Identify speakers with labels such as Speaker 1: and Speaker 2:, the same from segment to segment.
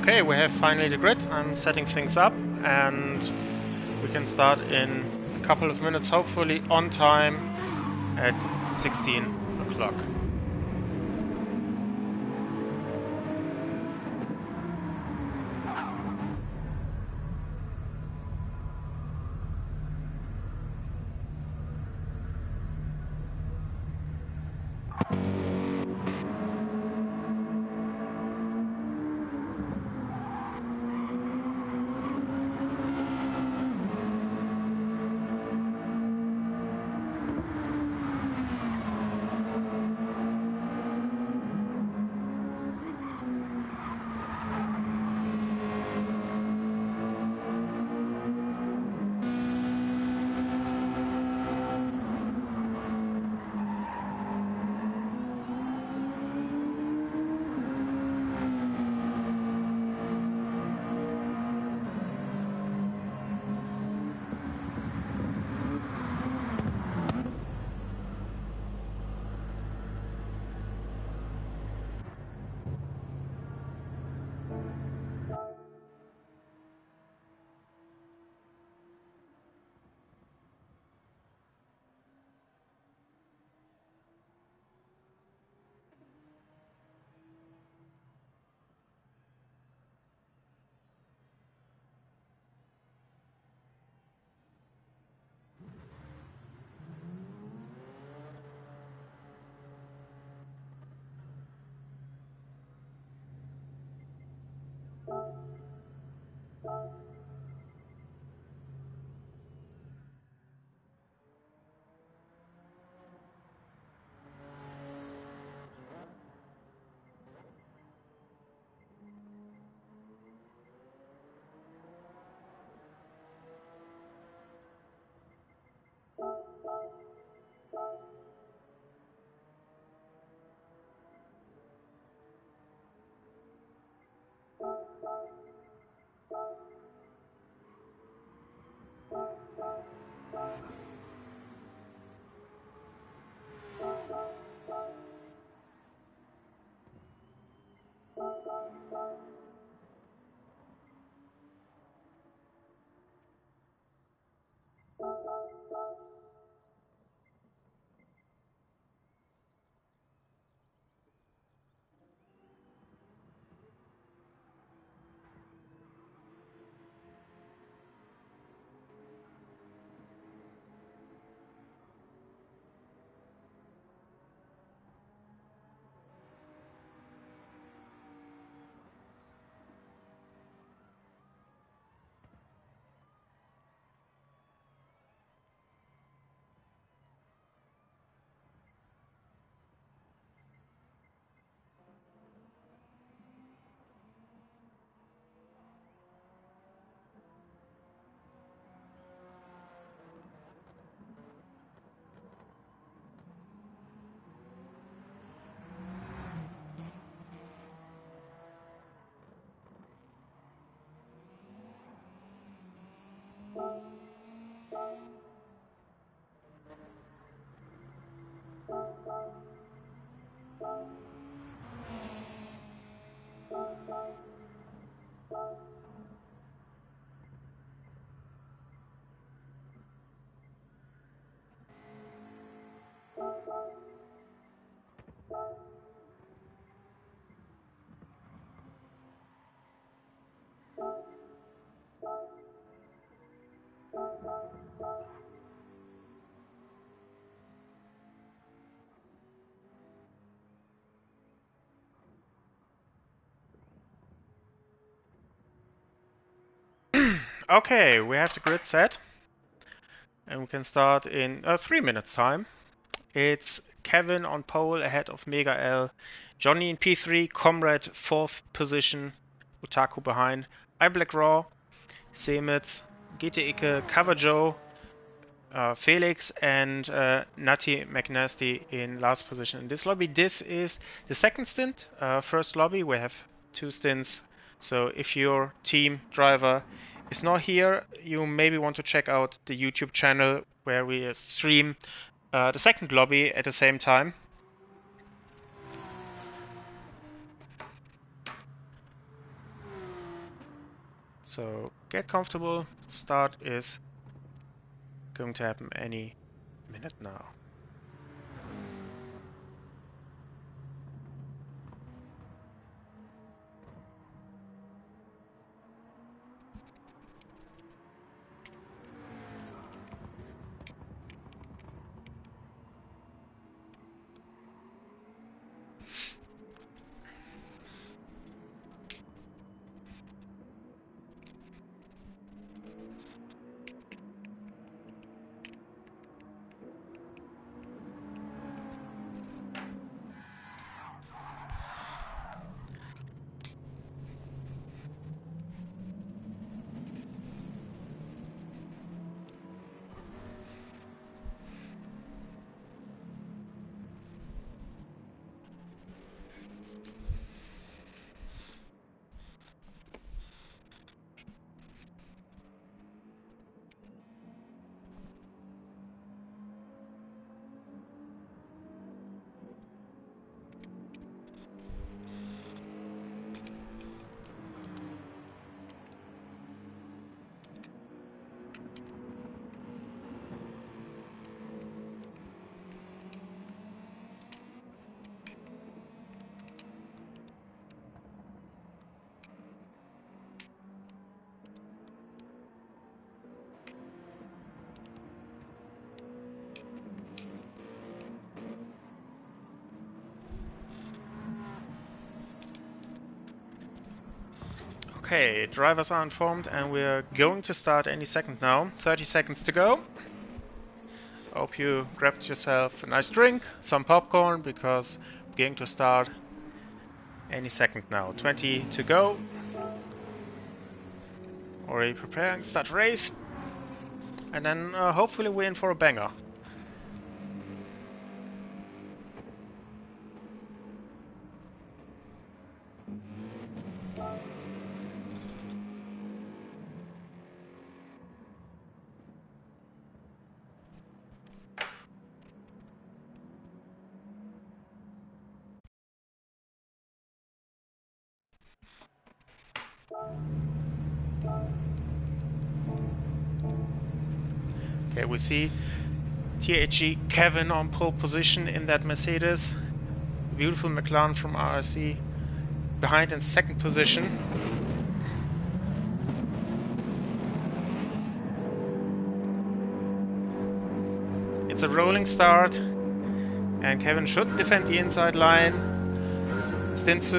Speaker 1: Okay, we have finally the grid. I'm setting things up and we can start in a couple of minutes, hopefully on time at 16 o'clock. Okay, we have the grid set and we can start in 3 minutes time. It's Kevin on pole ahead of Mega L, Johnny in P3, Comrade 4th position, Utaku behind, iBlackRaw, Semitz, GT Cover Joe, Felix and Natty McNasty in last position in this lobby. This is the second stint. First lobby, we have 2 stints. So if your team driver is not here, you maybe want to check out the YouTube channel where we stream the second lobby at the same time. So get comfortable. Start is going to happen any minute now. Okay, drivers are informed and we're going to start any second now. 30 seconds to go. Hope you grabbed yourself a nice drink, some popcorn, because we're going to start any second now. 20 to go. Already preparing, start race. And then hopefully we're in for a banger. Okay, we see THG Kevin on pole position in that Mercedes. Beautiful McLaren from RRC behind in second position. It's a rolling start and Kevin should defend the inside line. Stint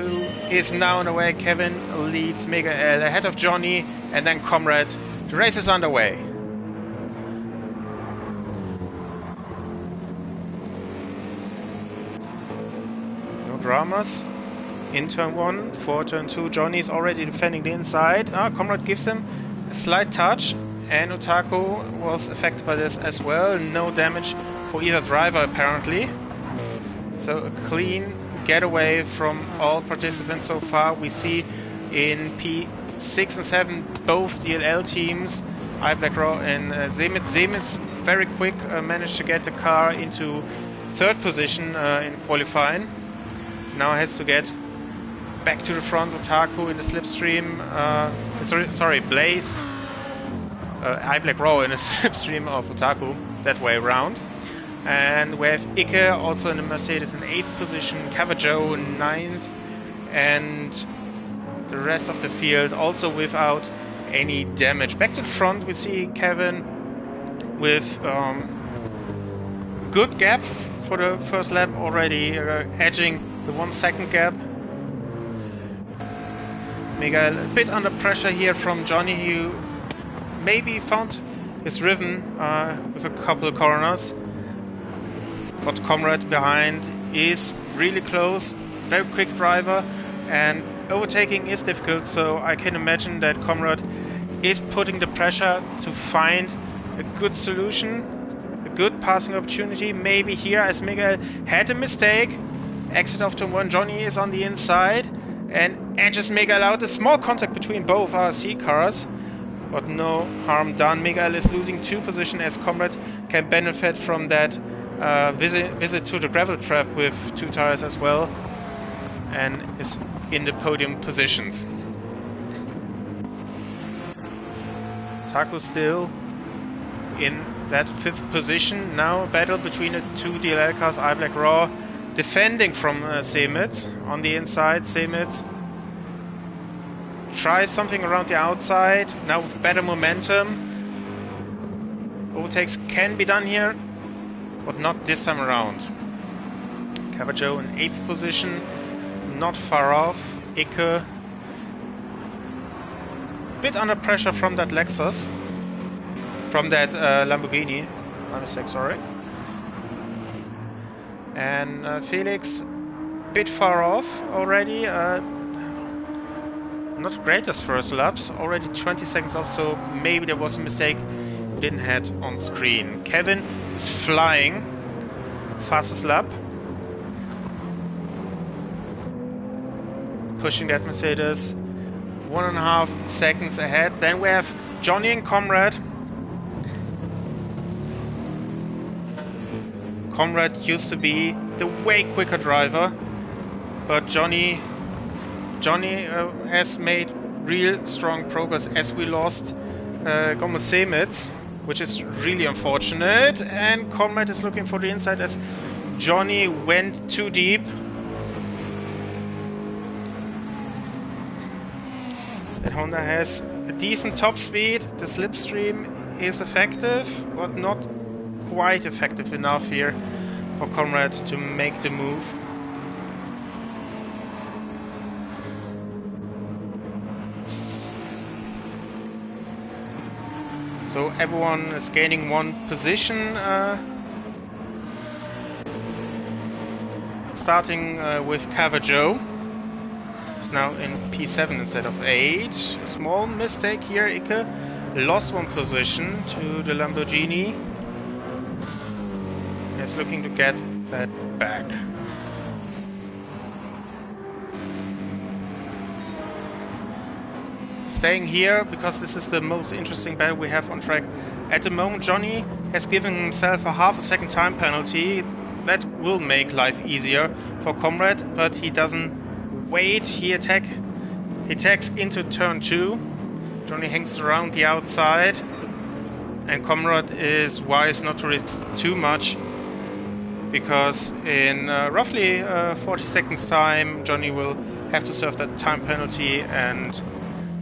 Speaker 1: is now on the way. Kevin leads Mega L ahead of Johnny and then Comrade. The race is underway. No dramas. In turn 1 for turn 2, Johnny is already defending the inside. Comrade gives him a slight touch and Otaku was affected by this as well. No damage for either driver apparently. So a clean getaway from all participants so far. We see in P6 and 7 both DLL teams, Gr3 and Zemitz. Zemitz very quick managed to get the car into third position in qualifying. Now has to get back to the front. Otaku in the slipstream. Sorry, Blaze. Gr3 in the slipstream of Otaku. That way around. And we have Ike also in the Mercedes in 8th position, Cavajo in 9th, and the rest of the field also without any damage. Back to the front we see Kevin with good gap for the first lap already, edging the 1 second gap. Miguel a bit under pressure here from Johnny, who maybe found his rhythm with a couple of corners. But Comrade behind is really close, very quick driver, and overtaking is difficult, so I can imagine that Comrade is putting the pressure to find a good solution, a good passing opportunity. Maybe here, as Miguel had a mistake, exit off turn 1, Johnny is on the inside and edges Miguel out. A small contact between both RC cars, but no harm done. Miguel is losing 2 positions as Comrade can benefit from that visit to the gravel trap with 2 tires as well, and is in the podium positions. Otaku still in that 5th position. Now a battle between the two DLL cars, iBlack Raw, defending from Semitz on the inside. Semitz tries something around the outside, now with better momentum. Overtakes can be done here, but not this time around. Cavajo in 8th position, not far off. Icke, bit under pressure from that Lexus, from that Lamborghini, my mistake, sorry. And Felix, bit far off already. Not greatest first laps, already 20 seconds off, so maybe there was a mistake we didn't have on screen. Kevin is flying, fastest lap. Pushing that Mercedes 1.5 seconds ahead. Then we have Johnny and Comrade. Comrade used to be the way quicker driver, but Johnny has made real strong progress as we lost Gomez Semitz, which is really unfortunate. And Comrade is looking for the inside as Johnny went too deep. That Honda has a decent top speed. The slipstream is effective, but not quite effective enough here for Comrade to make the move. So everyone is gaining 1 position. Starting with Cavajo. It's now in P7 instead of 8. A small mistake here. Icke lost 1 position to the Lamborghini. Is looking to get that back. Staying here because this is the most interesting battle we have on track. At the moment, Johnny has given himself a half a second time penalty. That will make life easier for Comrade, but he doesn't wait. He attacks into turn 2. Johnny hangs around the outside, and Comrade is wise not to risk too much, because in roughly 40 seconds time Johnny will have to serve that time penalty and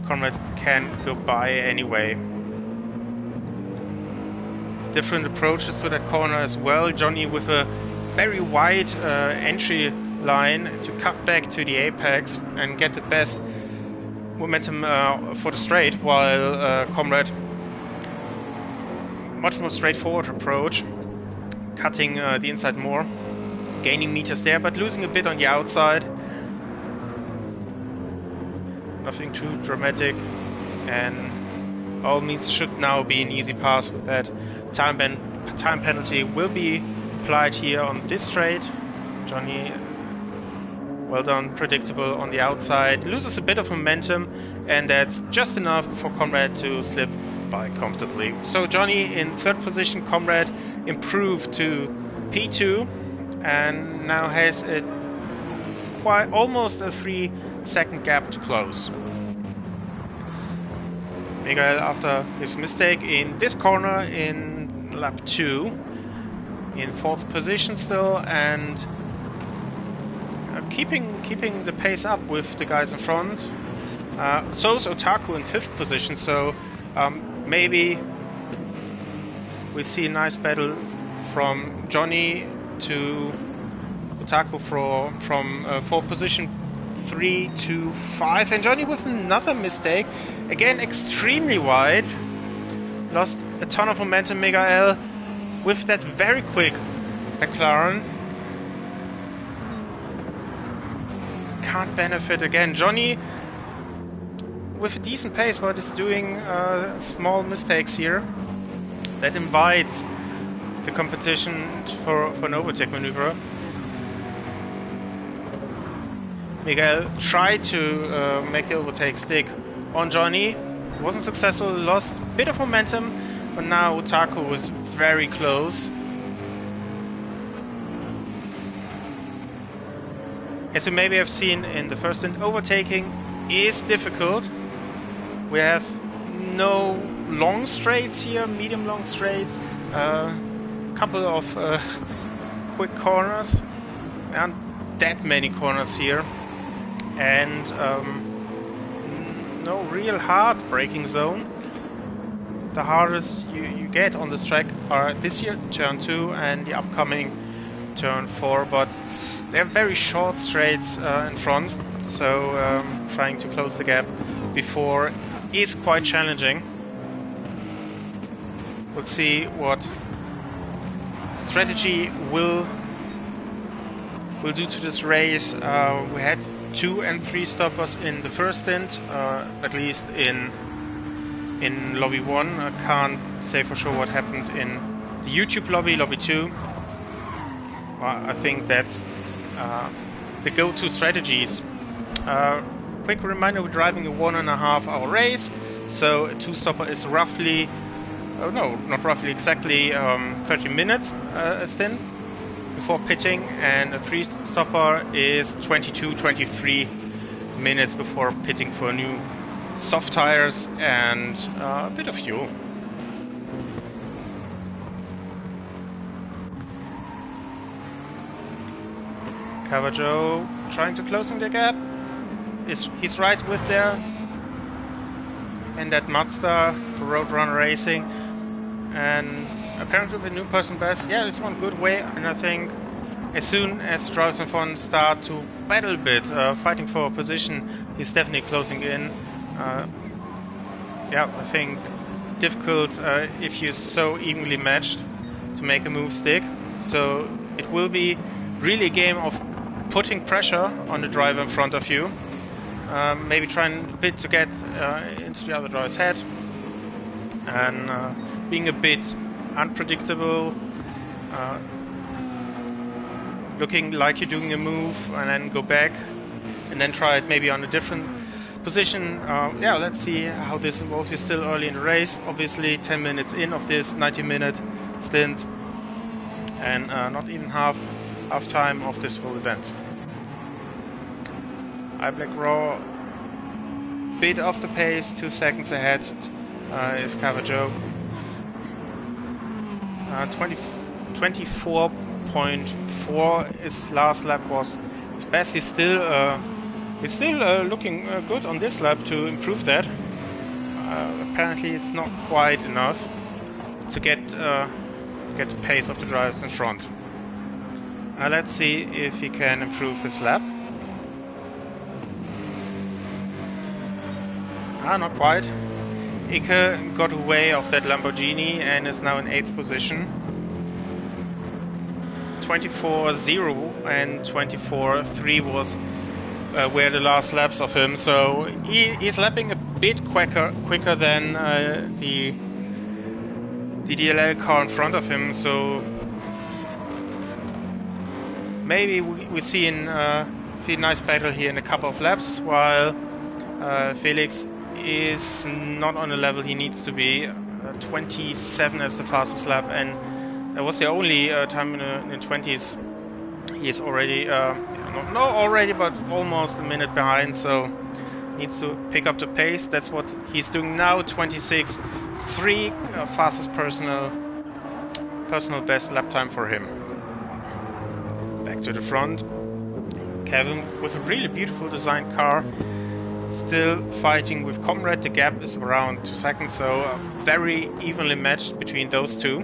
Speaker 1: Comrade can go by anyway. Different approaches to that corner as well. Johnny with a very wide entry line to cut back to the apex and get the best momentum for the straight, while Comrade much more straightforward approach, cutting the inside more, gaining meters there but losing a bit on the outside. Nothing too dramatic, and all means should now be an easy pass with that. Time penalty will be applied here on this straight. Johnny, well done, predictable on the outside, loses a bit of momentum, and that's just enough for Comrade to slip by comfortably. So Johnny in 3rd position, Comrade improved to P2 and now has a almost a 3-second gap to close. Miguel, after his mistake in this corner in lap 2, in 4th position still, and keeping the pace up with the guys in front. So's Otaku in 5th position, so maybe we see a nice battle from Johnny to Otaku from 4th position 3 to 5, and Johnny with another mistake, again extremely wide, lost a ton of momentum. Miguel with that very quick McLaren can't benefit again. Johnny with a decent pace but is doing small mistakes here that invites the competition for an overtake maneuver. Miguel tried to make the overtake stick on Johnny, wasn't successful, lost a bit of momentum, but now Otaku was very close. As you maybe have seen in the first stint, overtaking is difficult. We have no long straights here, medium long straights, couple of quick corners. There aren't that many corners here, and no real hard braking zone. The hardest you get on this track are this year turn 2 and the upcoming turn 4, but they're very short straights in front, so trying to close the gap before is quite challenging. We'll see what strategy will do to this race. We had 2 and 3 stoppers in the first stint, at least in lobby 1. I can't say for sure what happened in the YouTube lobby 2. Well, I think that's the go-to strategies. Quick reminder, we're driving a 1.5 hour race, so a 2-stopper is roughly, oh no, not roughly, exactly 30 minutes a stint before pitting, and a 3-stopper is 22-23 minutes before pitting for new soft tires and a bit of fuel. Cavajo trying to closing the gap. He's right with there, and that Mazda for Roadrunner Racing, and apparently with a new person best. Yeah, it's one good way, and I think as soon as drivers in front start to battle a bit, fighting for a position, he's definitely closing in. Yeah, I think difficult if you're so evenly matched to make a move stick. So it will be really a game of putting pressure on the driver in front of you. Maybe trying a bit to get into the other driver's head, and being a bit unpredictable, looking like you're doing a move and then go back and then try it maybe on a different position. Yeah, let's see how this evolves. We're still early in the race, obviously 10 minutes in of this 90-minute stint, and not even half time of this whole event. iBlack Raw, bit off the pace, 2 seconds ahead is Cavajo. 24.4 his last lap was his best. He's still looking good on this lap to improve that. Apparently it's not quite enough to get the pace of the drivers in front. Let's see if he can improve his lap. Not quite. Ike got away of that Lamborghini and is now in 8th position. 24.0 and 24.3 was were the last laps of him, so he's lapping a bit quicker than the DLL car in front of him. So maybe we see a nice battle here in a couple of laps, while Felix is not on the level he needs to be. 27 as the fastest lap, and that was the only time in the 20s. He is already, not already, but almost a minute behind, so needs to pick up the pace. That's what he's doing now. 26.3, fastest personal best lap time for him. Back to the front. Kevin with a really beautiful designed car. Still fighting with Comrade. The gap is around 2 seconds, so very evenly matched between those two.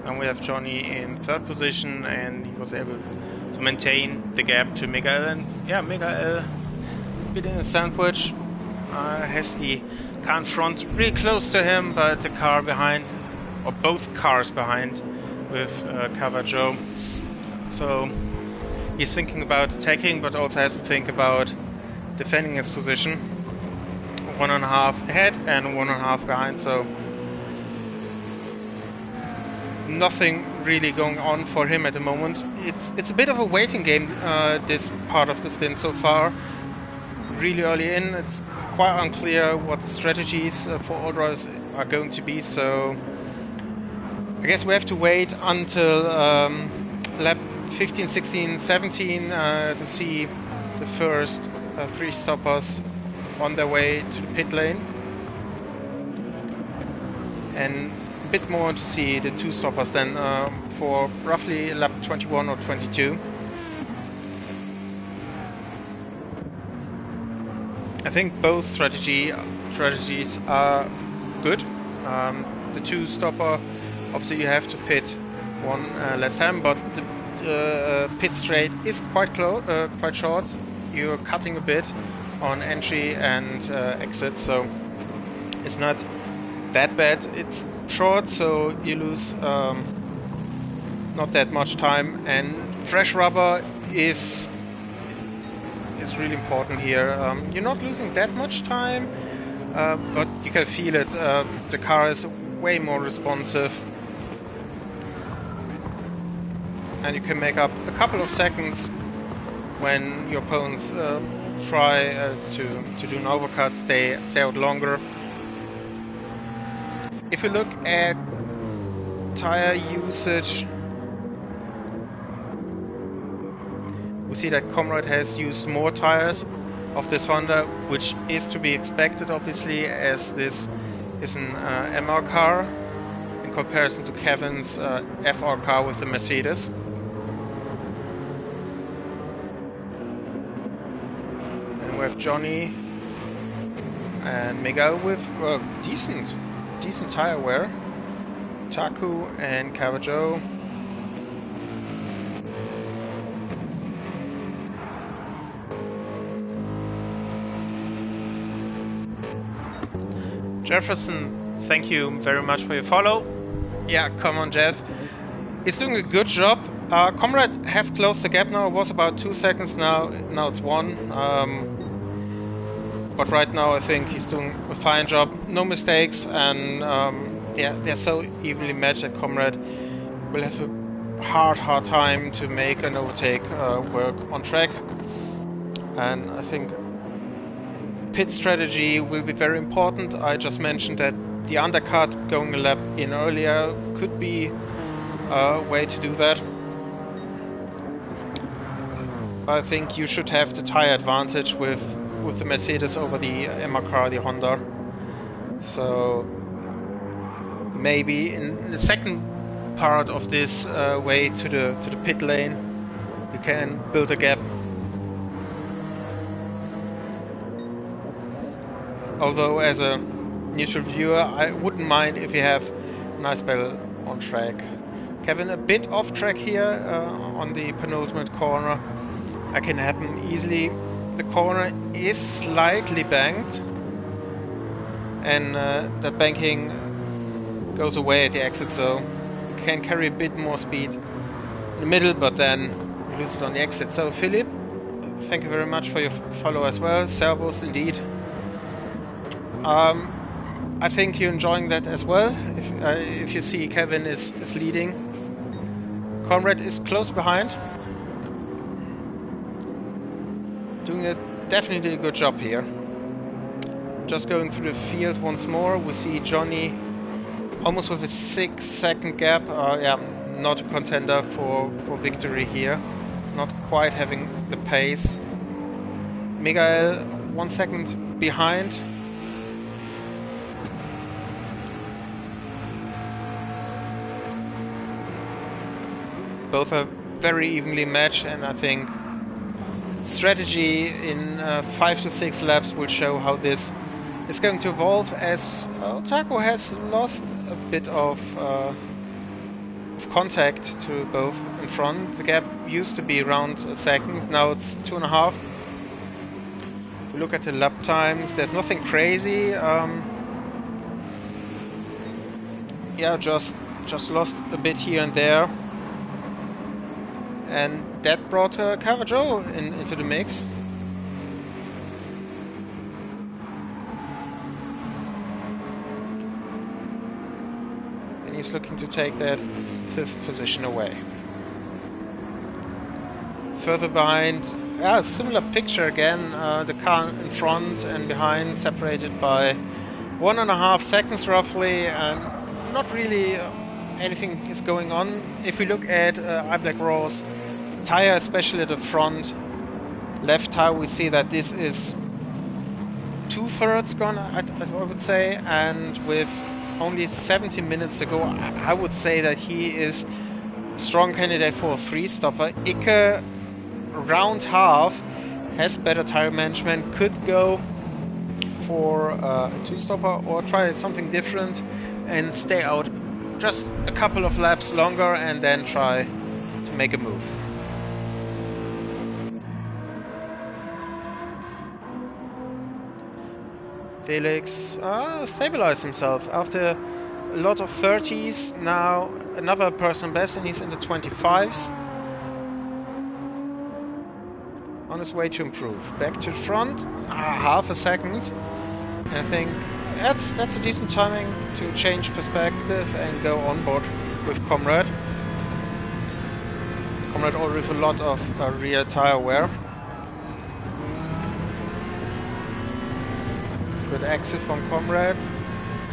Speaker 1: And we have Johnny in 3rd position, and he was able to maintain the gap to Miguel. And yeah, Miguel a bit in a sandwich. Has the car in front really close to him, but the car behind, or both cars behind, with Cavajo. So he's thinking about attacking, but also has to think about defending his position. 1.5 ahead and 1.5 behind, so nothing really going on for him at the moment. It's a bit of a waiting game, this part of the stint so far. really early in. It's quite unclear what the strategies for all drivers are going to be, so I guess we have to wait until lap 15, 16, 17 to see the first 3 stoppers on their way to the pit lane, and a bit more to see the 2 stoppers then for roughly lap 21 or 22. I think both strategies are good. The 2 stopper, obviously you have to pit one less time, but the pit straight is quite short. You're cutting a bit on entry and exit, so it's not that bad. It's short, so you lose not that much time, and fresh rubber is really important here. You're not losing that much time, but you can feel it. The car is way more responsive, and you can make up a couple of seconds when your opponents try to do an overcut, stay out longer. If you look at tire usage, we see that Comrade has used more tires of this Honda, which is to be expected, obviously, as this is an MR car in comparison to Kevin's FR car with the Mercedes. And we have Johnny and Miguel with decent tire wear. Taku and Cavajo. Jefferson, thank you very much for your follow. Yeah, come on, Jeff. He's doing a good job. Comrade has closed the gap now. It was about 2 seconds now. Now it's 1. But right now I think he's doing a fine job. No mistakes, and yeah, they're so evenly matched that Comrade will have a hard time to make an overtake work on track. And I think pit strategy will be very important. I just mentioned that the undercut going a lap in earlier could be a way to do that. I think you should have the tire advantage with the Mercedes over the MR car, the Honda. So maybe in the second part of this way to the pit lane, you can build a gap. Although as a neutral viewer, I wouldn't mind if you have a nice battle on track. Kevin a bit off track here on the penultimate corner. That can happen easily. The corner is slightly banked, and that banking goes away at the exit, so you can carry a bit more speed in the middle, but then you lose it on the exit. So Philip, thank you very much for your follow as well. Servos indeed. I think you're enjoying that as well. If you see Kevin is leading, Comrade is close behind, doing definitely a good job here. Just going through the field once more, we see Johnny almost with a 6-second gap. Yeah, not a contender for victory here. Not quite having the pace. Miguel 1 second behind. Both are very evenly matched, and I think strategy in 5 to 6 laps will show how this is going to evolve, as Taco has lost a bit of contact to both in front. The gap used to be around a second, now it's 2.5. If we look at the lap times, there's nothing crazy. Yeah, just lost a bit here and there. And that brought Cavajo into the mix. And he's looking to take that 5th position away. Further behind, yeah, similar picture again. The car in front and behind separated by 1.5 seconds roughly, and not really anything is going on. If we look at Gr3's tire, especially at the front left tire, we see that this is 2/3 gone, I would say, and with only 70 minutes to go, I would say that he is a strong candidate for a 3-stopper. Ike, round half, has better tire management, could go for a 2-stopper or try something different and stay out just a couple of laps longer and then try to make a move. Felix stabilized himself after a lot of 30s, now another personal best, and he's in the 25s. On his way to improve. Back to the front, half a second. And I think that's a decent timing to change perspective and go on board with Comrade. Comrade already with a lot of rear tire wear. Good exit from Comrade.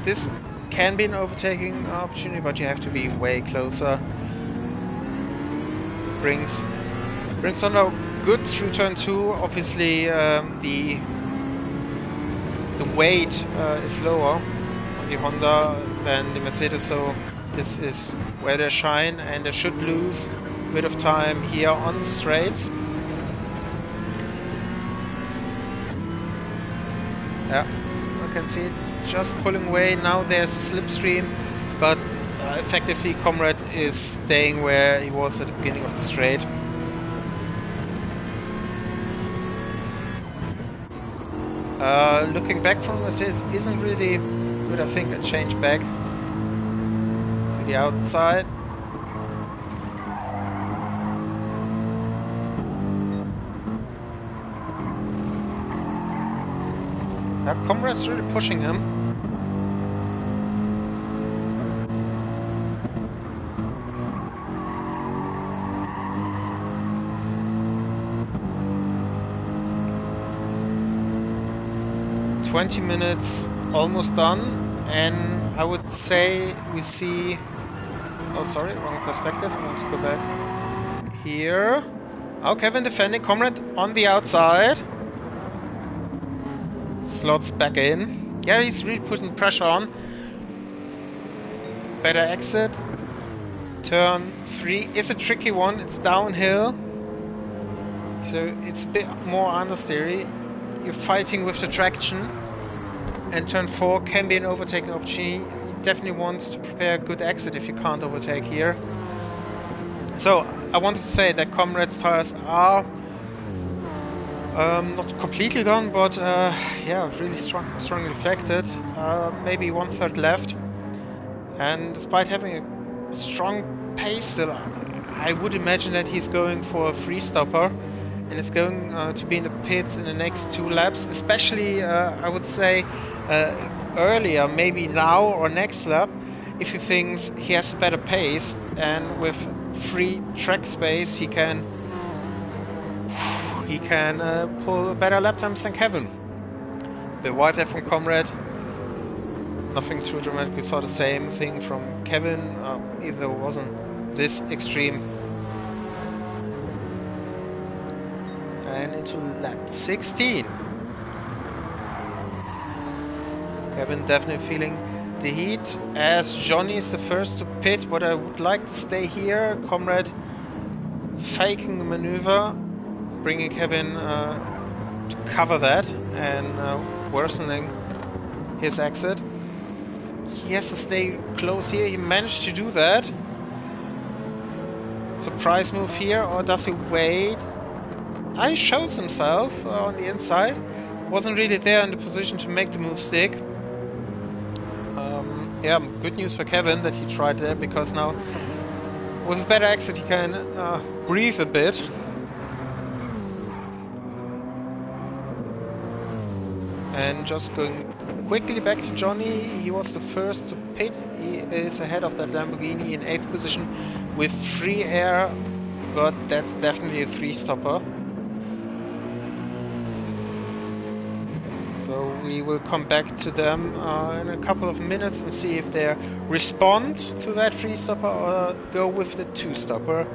Speaker 1: This can be an overtaking opportunity, but you have to be way closer. Brings on a good through turn 2. Obviously, the weight is lower on the Honda than the Mercedes, so this is where they shine, and they should lose a bit of time here on the straights. Yeah, I can see it just pulling away. Now there's a slipstream, but effectively Comrade is staying where he was at the beginning of the straight. Looking back from Mercedes isn't really good. I think a change back to the outside. Comrade's really pushing him. Minutes almost done, and I would say we see. Oh, sorry, wrong perspective. I want to go back here. Oh, Kevin defending, Comrade on the outside. Slots back in. Yeah, he's really putting pressure on. Better exit. Turn 3 is a tricky one. It's downhill, so it's a bit more understeery. You're fighting with the traction, and turn 4 can be an overtaking opportunity. You definitely want to prepare a good exit if you can't overtake here. So I wanted to say that Comrade's tires are not completely gone, but yeah, really strongly affected. Maybe 1/3 left, and despite having a strong pace still, I would imagine that he's going for a 3-stopper. And it's going to be in the pits in the next 2 laps, especially I would say earlier, maybe now or next lap, if he thinks he has a better pace, and with free track space he can pull better lap times than Kevin. The wide there from Comrade, nothing too dramatic. We saw the same thing from Kevin, even though it wasn't this extreme. And into lap 16. Kevin definitely feeling the heat, as Johnny is the first to pit, but I would like to stay here. Comrade faking the maneuver, bringing Kevin to cover that and worsening his exit. He has to stay close here. He managed to do that. Surprise move here, or does he wait? He shows himself on the inside. Wasn't really there in the position to make the move stick. Yeah, good news for Kevin that he tried that, because now with a better exit he can breathe a bit. And just going quickly back to Johnny, he was the first to pit. He is ahead of that Lamborghini in 8th position with free air, but that's definitely a 3-stopper. we will come back to them in a couple of minutes and see if they respond to that 3-stopper or go with the 2-stopper.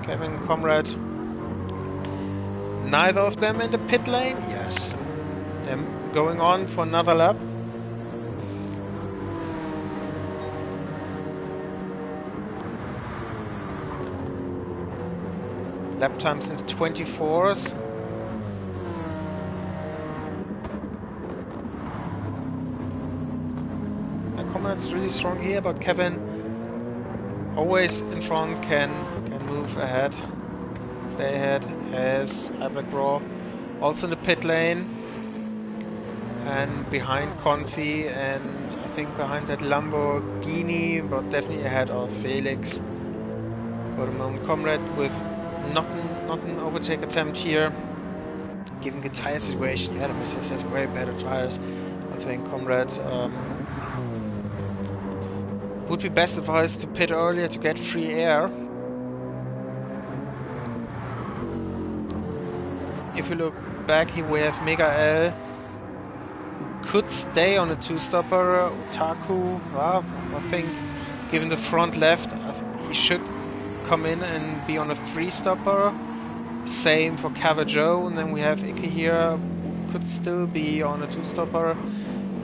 Speaker 1: Kevin, Comrade, neither of them in the pit lane? Yes. They're going on for another lap. Lap times in the 24s. Comrade's really strong here, but Kevin always in front can move ahead, stay ahead as Gr3 also in the pit lane and behind Confi and I think behind that Lamborghini, but definitely ahead of Felix for the moment. Comrade with not an overtake attempt here, given the tire situation. Yeah, the Mercedes has way better tires. I think Comrade would be best advised to pit earlier to get free air. If we look back here, we have Mega L could stay on a 2-stopper. Otaku, well, I think given the front left, he should come in and be on a 3-stopper. Same for Cavajo, and then we have Ike here, could still be on a 2-stopper.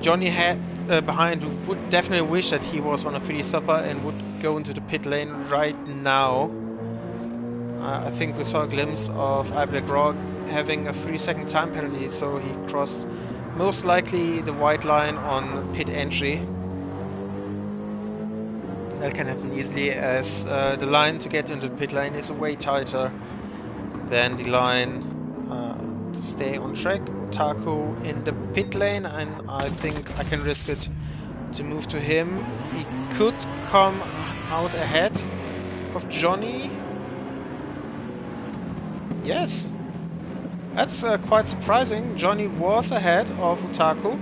Speaker 1: Johnny had behind would definitely wish that he was on a 3-stopper and would go into the pit lane right now. I think we saw a glimpse of Gr3 having a 3-second time penalty, so he crossed most likely the white line on pit entry. That can happen easily as the line to get into the pit lane is way tighter than the line to stay on track. Otaku in the pit lane, and I think I can risk it to move to him. He could come out ahead of Johnny. Yes, that's quite surprising. Johnny was ahead of Otaku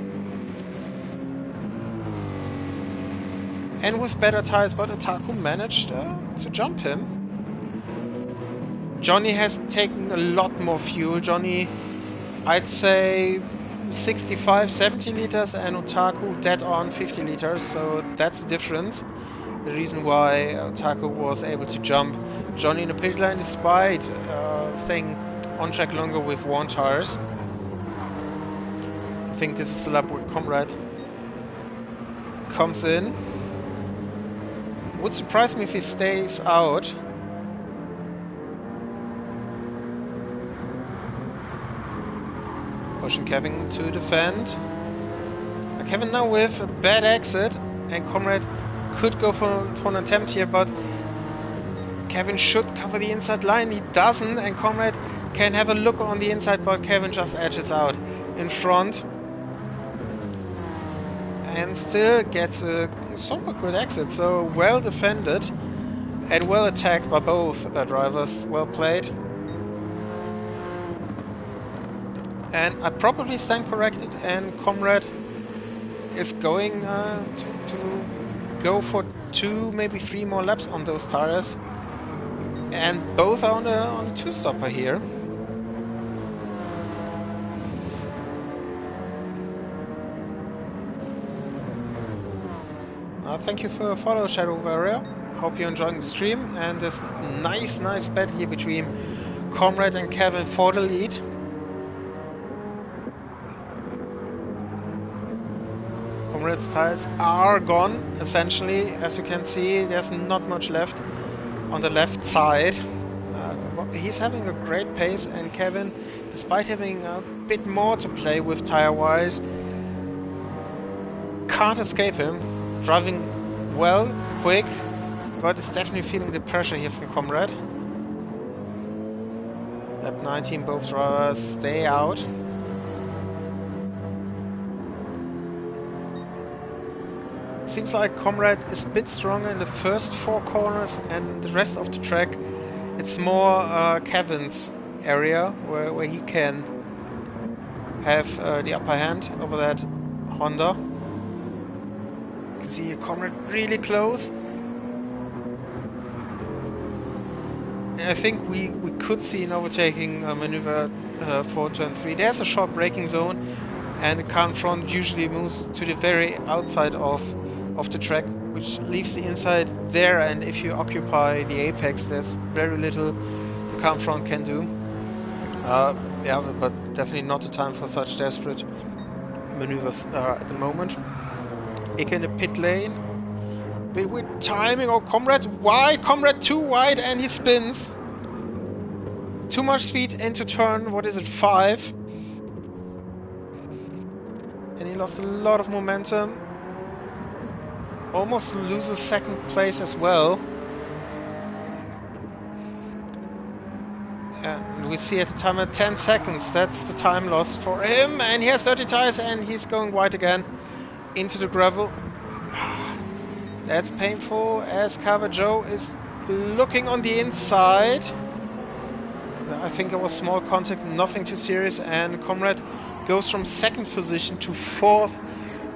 Speaker 1: and with better tires, but Otaku managed to jump him. Johnny has taken a lot more fuel. Johnny, I'd say 65-70 liters, and Otaku dead on 50 liters, so that's the difference. The reason why Otaku was able to jump Johnny in the pit lane despite staying on track longer with worn tires. I think this is the lap where Comrade comes in. Would surprise me if he stays out. Pushing Kevin to defend. Kevin now with a bad exit, and Comrade could go for an attempt here, but Kevin should cover the inside line. He doesn't, and Comrade can have a look on the inside, but Kevin just edges out in front and still gets a somewhat good exit. So well defended and well attacked by both drivers. Well played. And I probably stand corrected, and Comrade is going to go for 2, maybe 3 more laps on those tires, and both are on a 2-stopper here. Thank you for your follow, Shadow Warrior. Hope you're enjoying the stream, and this nice battle here between Comrade and Kevin for the lead. Comrade's tires are gone, essentially. As you can see, there's not much left on the left side. He's having a great pace, and Kevin, despite having a bit more to play with tire-wise, can't escape him. Driving well, quick, but it's definitely feeling the pressure here from Comrade. Lap 19, both drivers stay out. Seems like Comrade is a bit stronger in the first 4 corners, and the rest of the track it's more Kevin's area where he can have the upper hand over that Honda. You can see Comrade really close.
Speaker 2: I think we could see an overtaking maneuver for turn 3. There's a short braking zone, and the car in front usually moves to the very outside of the track, which leaves the inside there, and if you occupy the apex, there's very little the car in front can do. Yeah, but definitely not the time for such desperate maneuvers at the moment. Ike in the pit lane. Bit with timing. Oh, Comrade wide. Comrade too wide, and he spins. Too much speed into turn, what is it, 5? And he lost a lot of momentum. Almost loses second place as well. And we see at the timer 10 seconds. That's the time lost for him. And he has dirty tires, and he's going wide again into the gravel. That's painful, as Gr3 is looking on the inside. I think it was small contact, nothing too serious, and Comrade goes from 2nd position to 4th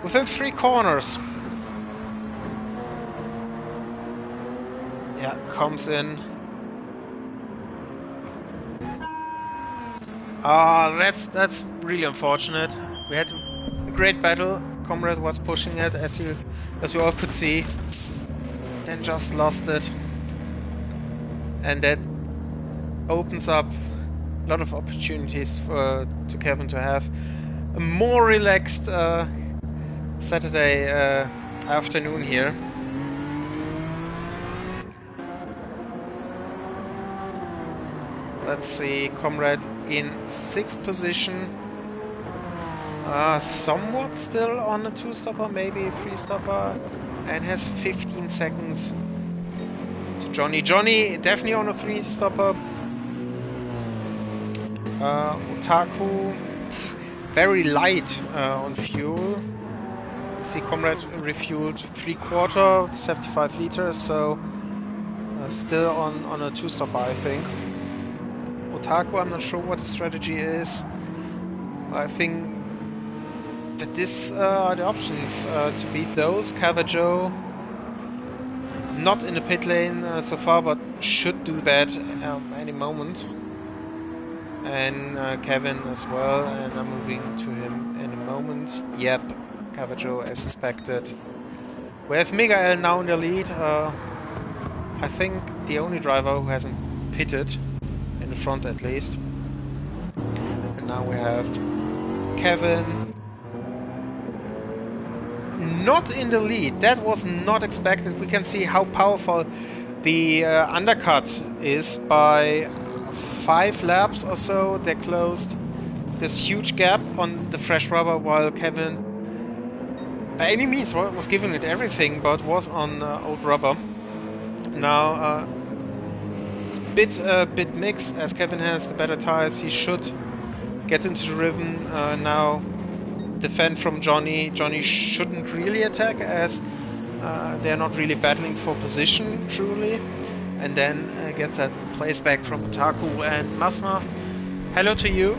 Speaker 2: within 3 corners. Yeah, comes in. That's really unfortunate. We had a great battle. Comrade was pushing it, as you all could see. Then just lost it, and that opens up a lot of opportunities to Kevin to have a more relaxed Saturday afternoon here. Let's see, Comrade in 6th position. Somewhat still on a 2-stopper, maybe a 3-stopper, and has 15 seconds to Johnny. Johnny definitely on a 3-stopper. Otaku very light on fuel. You see Comrade refueled 3/4, 75 liters, so still on a 2-stopper, I think. Otaku, I'm not sure what the strategy is. I think that this are the options to beat those. Gr3 not in the pit lane so far, but should do that any moment. And Kevin as well, and I'm moving to him in a moment. Yep, Gr3 as expected. We have Miguel now in the lead. I think the only driver who hasn't pitted, in the front at least. And now we have Kevin. Not in the lead. That was not expected. We can see how powerful the undercut is. By 5 laps or so, they closed this huge gap on the fresh rubber, while Kevin by any means was giving it everything, but was on old rubber. Now it's a bit mixed, as Kevin has the better tires. He should get into the rhythm now. Defend from Johnny. Johnny shouldn't really attack, as they're not really battling for position truly. And then gets that place back from Otaku and Masma. Hello to you.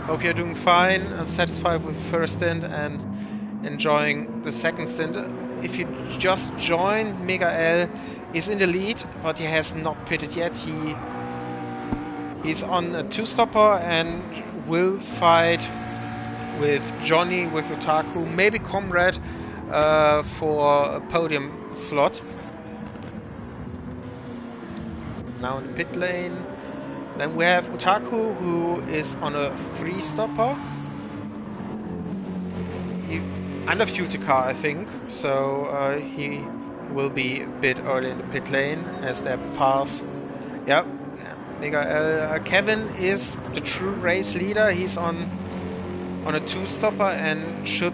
Speaker 2: Hope you're doing fine, satisfied with the first stint and enjoying the second stint. If you just joined, Miguel is in the lead, but he has not pitted yet. He's on a 2-stopper and will fight with Johnny, with Otaku, maybe Comrade for a podium slot. Now in the pit lane. Then we have Otaku, who is on a 3-stopper. He underfueled the car, I think, so he will be a bit early in the pit lane as they pass. Yep, Miguel. Kevin is the true race leader. He's on a 2-stopper and should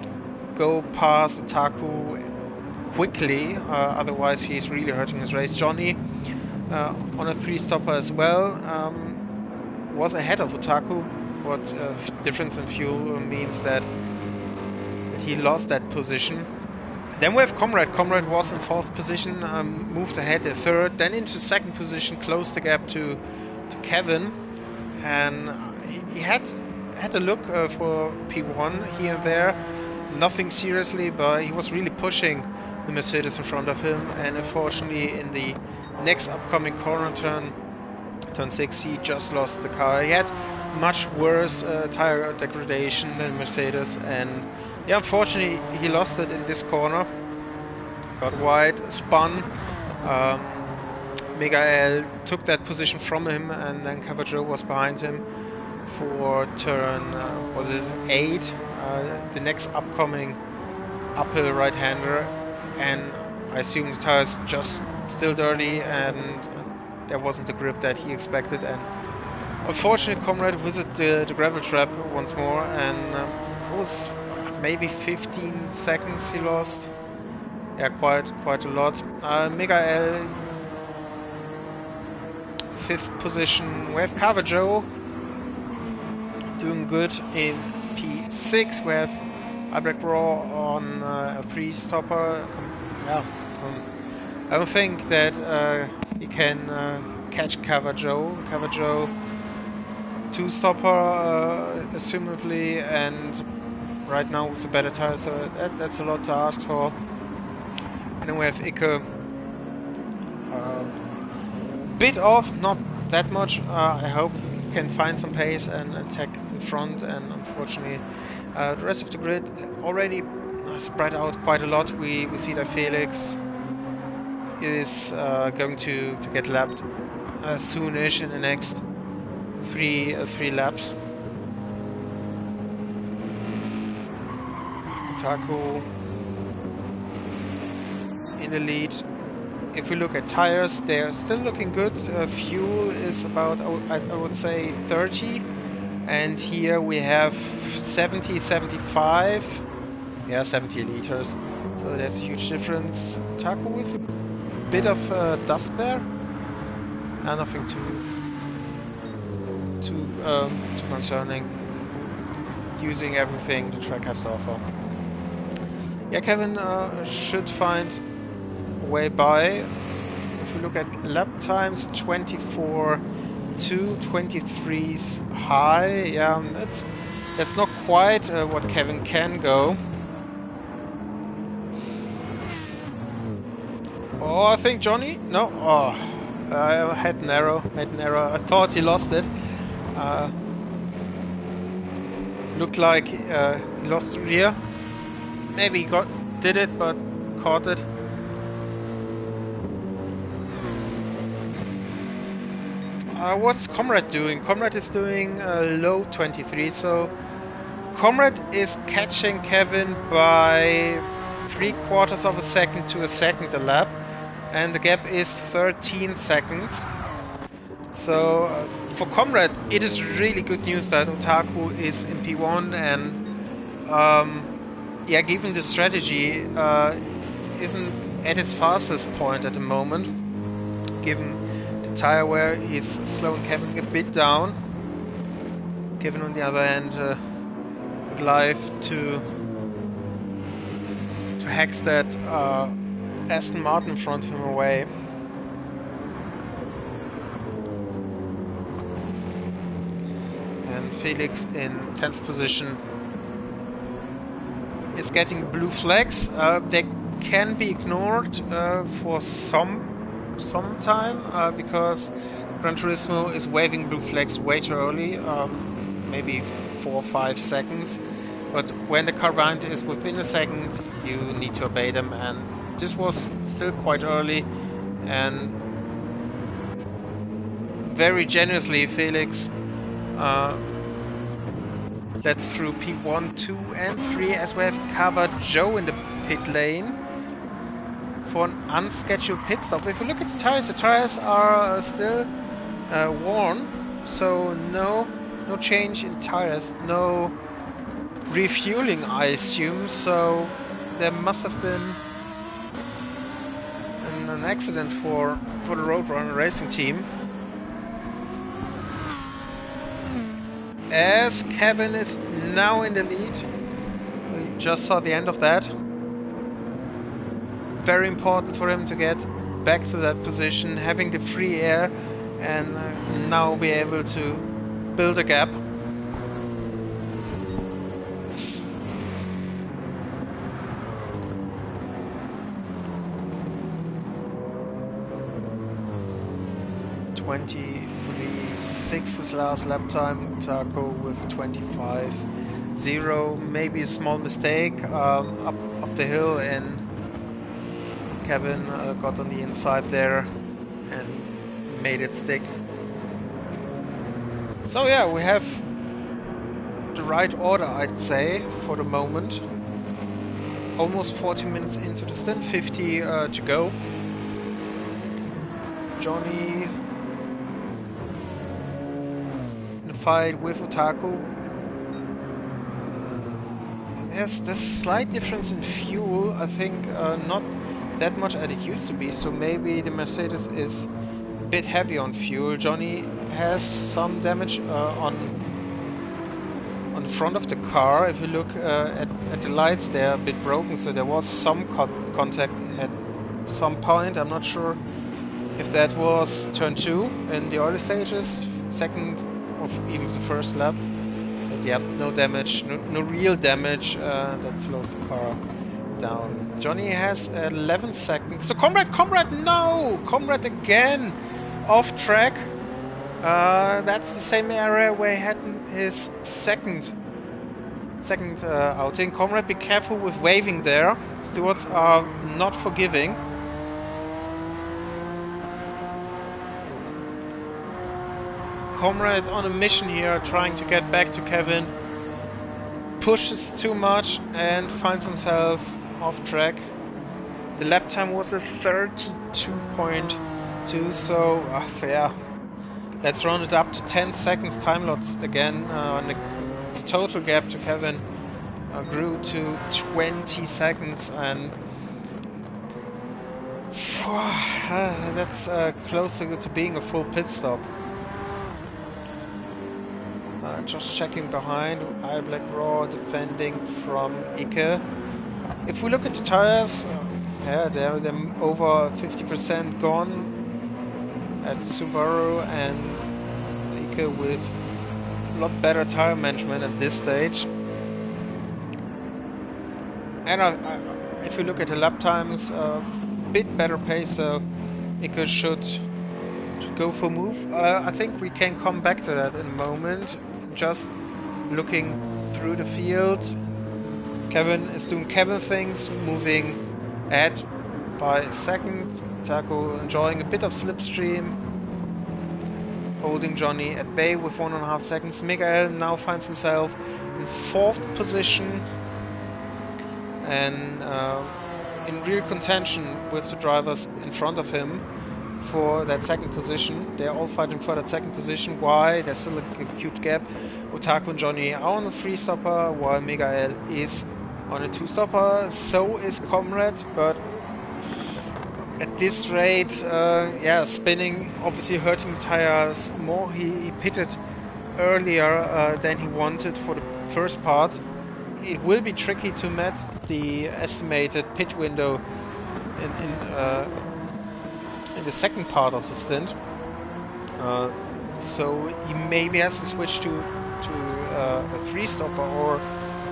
Speaker 2: go past Otaku quickly, otherwise he's really hurting his race. Johnny on a 3-stopper as well, was ahead of Otaku. What difference in fuel means that he lost that position. Then we have Comrade. Comrade was in 4th position, moved ahead to 3rd, then into 2nd position, closed the gap to Kevin, and he had a look for P1 here and there, nothing seriously, but he was really pushing the Mercedes in front of him, and unfortunately in the Next upcoming corner turn 6, he just lost the car. He had much worse tire degradation than Mercedes, and yeah, unfortunately he lost it in this corner. Got wide, spun. Miguel took that position from him, and then Cavaggio was behind him for turn was this 8, the next upcoming uphill right-hander, and I assume the tires just still dirty, and there wasn't the grip that he expected, and unfortunately Comrade visited the gravel trap once more, and it was maybe 15 seconds he lost. Yeah, quite a lot. Miguel, 5th position. We have Cavaggio doing good in P6. We have Gr3 on a 3-stopper. I don't think that he can catch Cavaggio. Cavaggio 2-stopper, assumably, and right now with the better tires, so that's a lot to ask for. And then we have Icke. Bit off, not that much. I hope he can find some pace and attack in front, and unfortunately the rest of the grid already spread out quite a lot. We see that Felix is going to get lapped soonish in the next three laps. Taco in the lead. If we look at tires, they're still looking good. Fuel is about, I would say, 30, and here we have 70, 75. Yeah, 70 liters. So there's a huge difference. Taco with a bit of dust there. Nothing too concerning. Using everything the track has to offer. Yeah, Kevin should find a way by. If we look at lap times, 24.2, 23's high. Yeah, that's not quite what Kevin can go. Oh, I think Johnny? No. Oh, I had an error. I thought he lost it. Looked like he lost the rear. Maybe he did it, but caught it. What's Comrade doing? Comrade is doing low 23, so Comrade is catching Kevin by 3/4 of a second to a second a lap, and the gap is 13 seconds. So for Comrade, it is really good news that Otaku is in P1, and yeah, given the strategy isn't at its fastest point at the moment, given the tire wear is slowing Kevin a bit down. Kevin, on the other hand, would like to hex that Aston Martin in front of him away. And Felix in 10th position is getting blue flags. They can be ignored for some time because Gran Turismo is waving blue flags way too early, maybe 4 or 5 seconds. But when the car behind is within a second, you need to obey them, and this was still quite early, and very generously Felix led through P1, 2 and 3 as we have Cavaggio in the pit lane for an unscheduled pit stop. If you look at the tires are still worn, so no change in tires, no refueling, I assume, so there must have been an accident for the Roadrunner racing team. As Kevin is now in the lead. We just saw the end of that. Very important for him to get back to that position, having the free air, and now be able to build a gap. 23.6 his last lap time. Utaku with 25.0. Maybe a small mistake up the hill, and Kevin got on the inside there and made it stick. So yeah, we have the right order, I'd say, for the moment. Almost 40 minutes into the stint, 50 to go. Johnny in a fight with Utaku. There's this slight difference in fuel, I think not that much as it used to be, so maybe the Mercedes is a bit heavy on fuel. Johnny has some damage on the front of the car. If you look at the lights, they're a bit broken, so there was some contact at some point. I'm not sure if that was turn 2 in the early stages, second or even the first lap. But yeah, no damage, no real damage that slows the car down. Johnny has 11 seconds. So Comrade, no! Comrade again off track. That's the same area where he had his second outing. Comrade, be careful with waving there. Stewards are not forgiving. Comrade on a mission here, trying to get back to Kevin. Pushes too much and finds himself off track. The lap time was a 32.2, so yeah. Let's round it up to 10 seconds time lots again. The total gap to Kevin grew to 20 seconds, and that's closer to being a full pit stop. Just checking behind, Gr3 defending from Ike. If we look at the tires, yeah, they're over 50% gone at Subaru, and Ike with a lot better tire management at this stage. And if you look at the lap times, a bit better pace, so Ike should go for move. I think we can come back to that in a moment. Just looking through the field, Kevin is doing Kevin things, moving ahead by a second. Taco enjoying a bit of slipstream, holding Johnny at bay with 1.5 seconds. Miguel now finds himself in 4th position and in real contention with the drivers in front of him for that second position. They're all fighting for that second position. Why? There's still a cute gap. Utaku and Johnny are on a 3-stopper, while Miguel is on a 2-stopper. So is Comrade, but at this rate, yeah, spinning, obviously hurting the tires more. He pitted earlier than he wanted for the first part. It will be tricky to match the estimated pit window in the second part of the stint, so he maybe has to switch to a 3-stopper or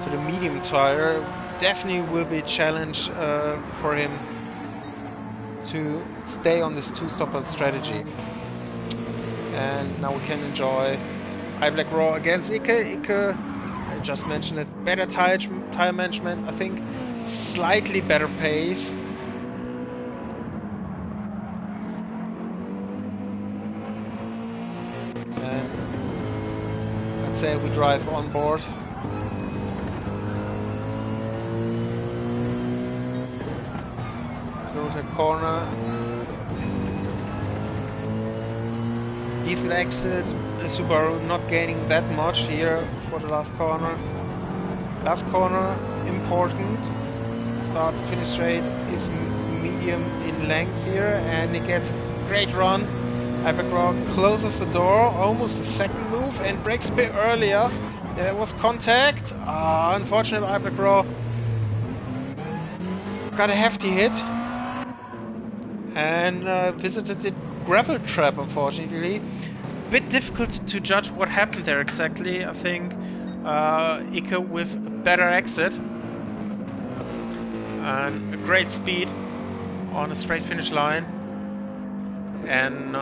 Speaker 2: to the medium tire. Definitely will be a challenge for him to stay on this 2-stopper strategy. And now we can enjoy Gr3 against Ike. Ike, I just mentioned it, better tire management, I think slightly better pace. Say we drive on board. Through the corner. Decent exit. The Subaru not gaining that much here for the last corner. Last corner important. Start to finish straight is medium in length here, and it gets a great run. Gr3 closes the door, almost the second move, and brakes a bit earlier. There was contact. Unfortunately, Gr3 got a hefty hit and visited the gravel trap, unfortunately. A bit difficult to judge what happened there exactly. I think Ike with a better exit and a great speed on a straight finish line. And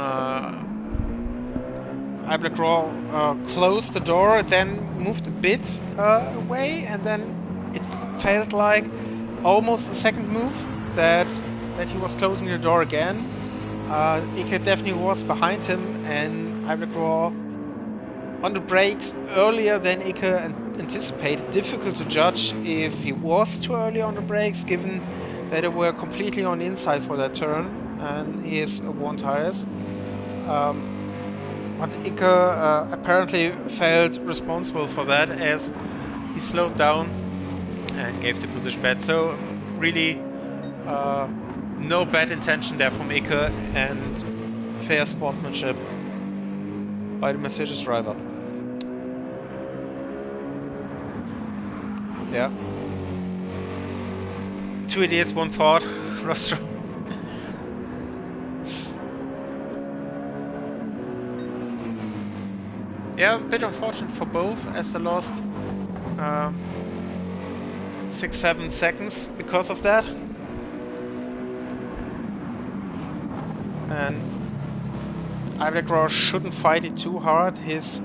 Speaker 2: Gr3 closed the door, then moved a bit away, and then it felt like almost a second move that he was closing the door again. Ike definitely was behind him, and Gr3 on the brakes earlier than Ike anticipated. Difficult to judge if he was too early on the brakes, given that they were completely on the inside for that turn, and he is one tires. But Ike apparently felt responsible for that, as he slowed down and gave the position back. So really no bad intention there from Ike, and fair sportsmanship by the Mercedes driver. Yeah. Two idiots, one thought. Rostro. Yeah, a bit unfortunate for both, as they lost 6-7 seconds because of that. And Gr3 shouldn't fight it too hard. His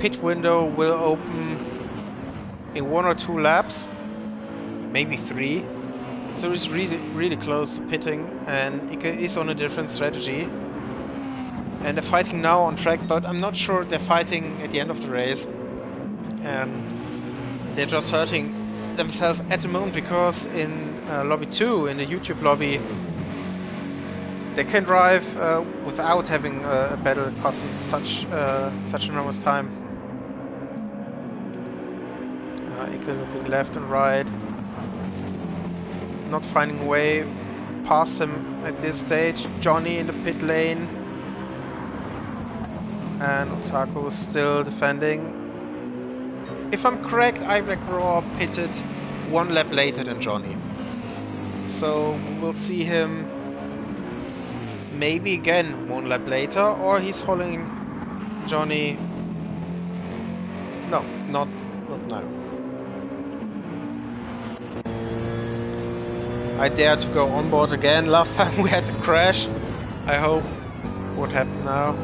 Speaker 2: pit window will open in 1 or 2 laps, maybe 3. So he's really close to pitting, and Ike is on a different strategy. And they're fighting now on track, but I'm not sure they're fighting at the end of the race. And they're just hurting themselves at the moment, because in lobby 2, in the YouTube lobby, they can drive without having a battle that costs them such enormous time. Ike looking left and right, not finding a way past him at this stage. Johnny in the pit lane, and Otaku still defending. If I'm correct, Gr3 pitted 1 lap later than Johnny, so we'll see him maybe again 1 lap later, or he's following Johnny. No, not now. I dare to go on board again. Last time we had to crash. I hope what happened now.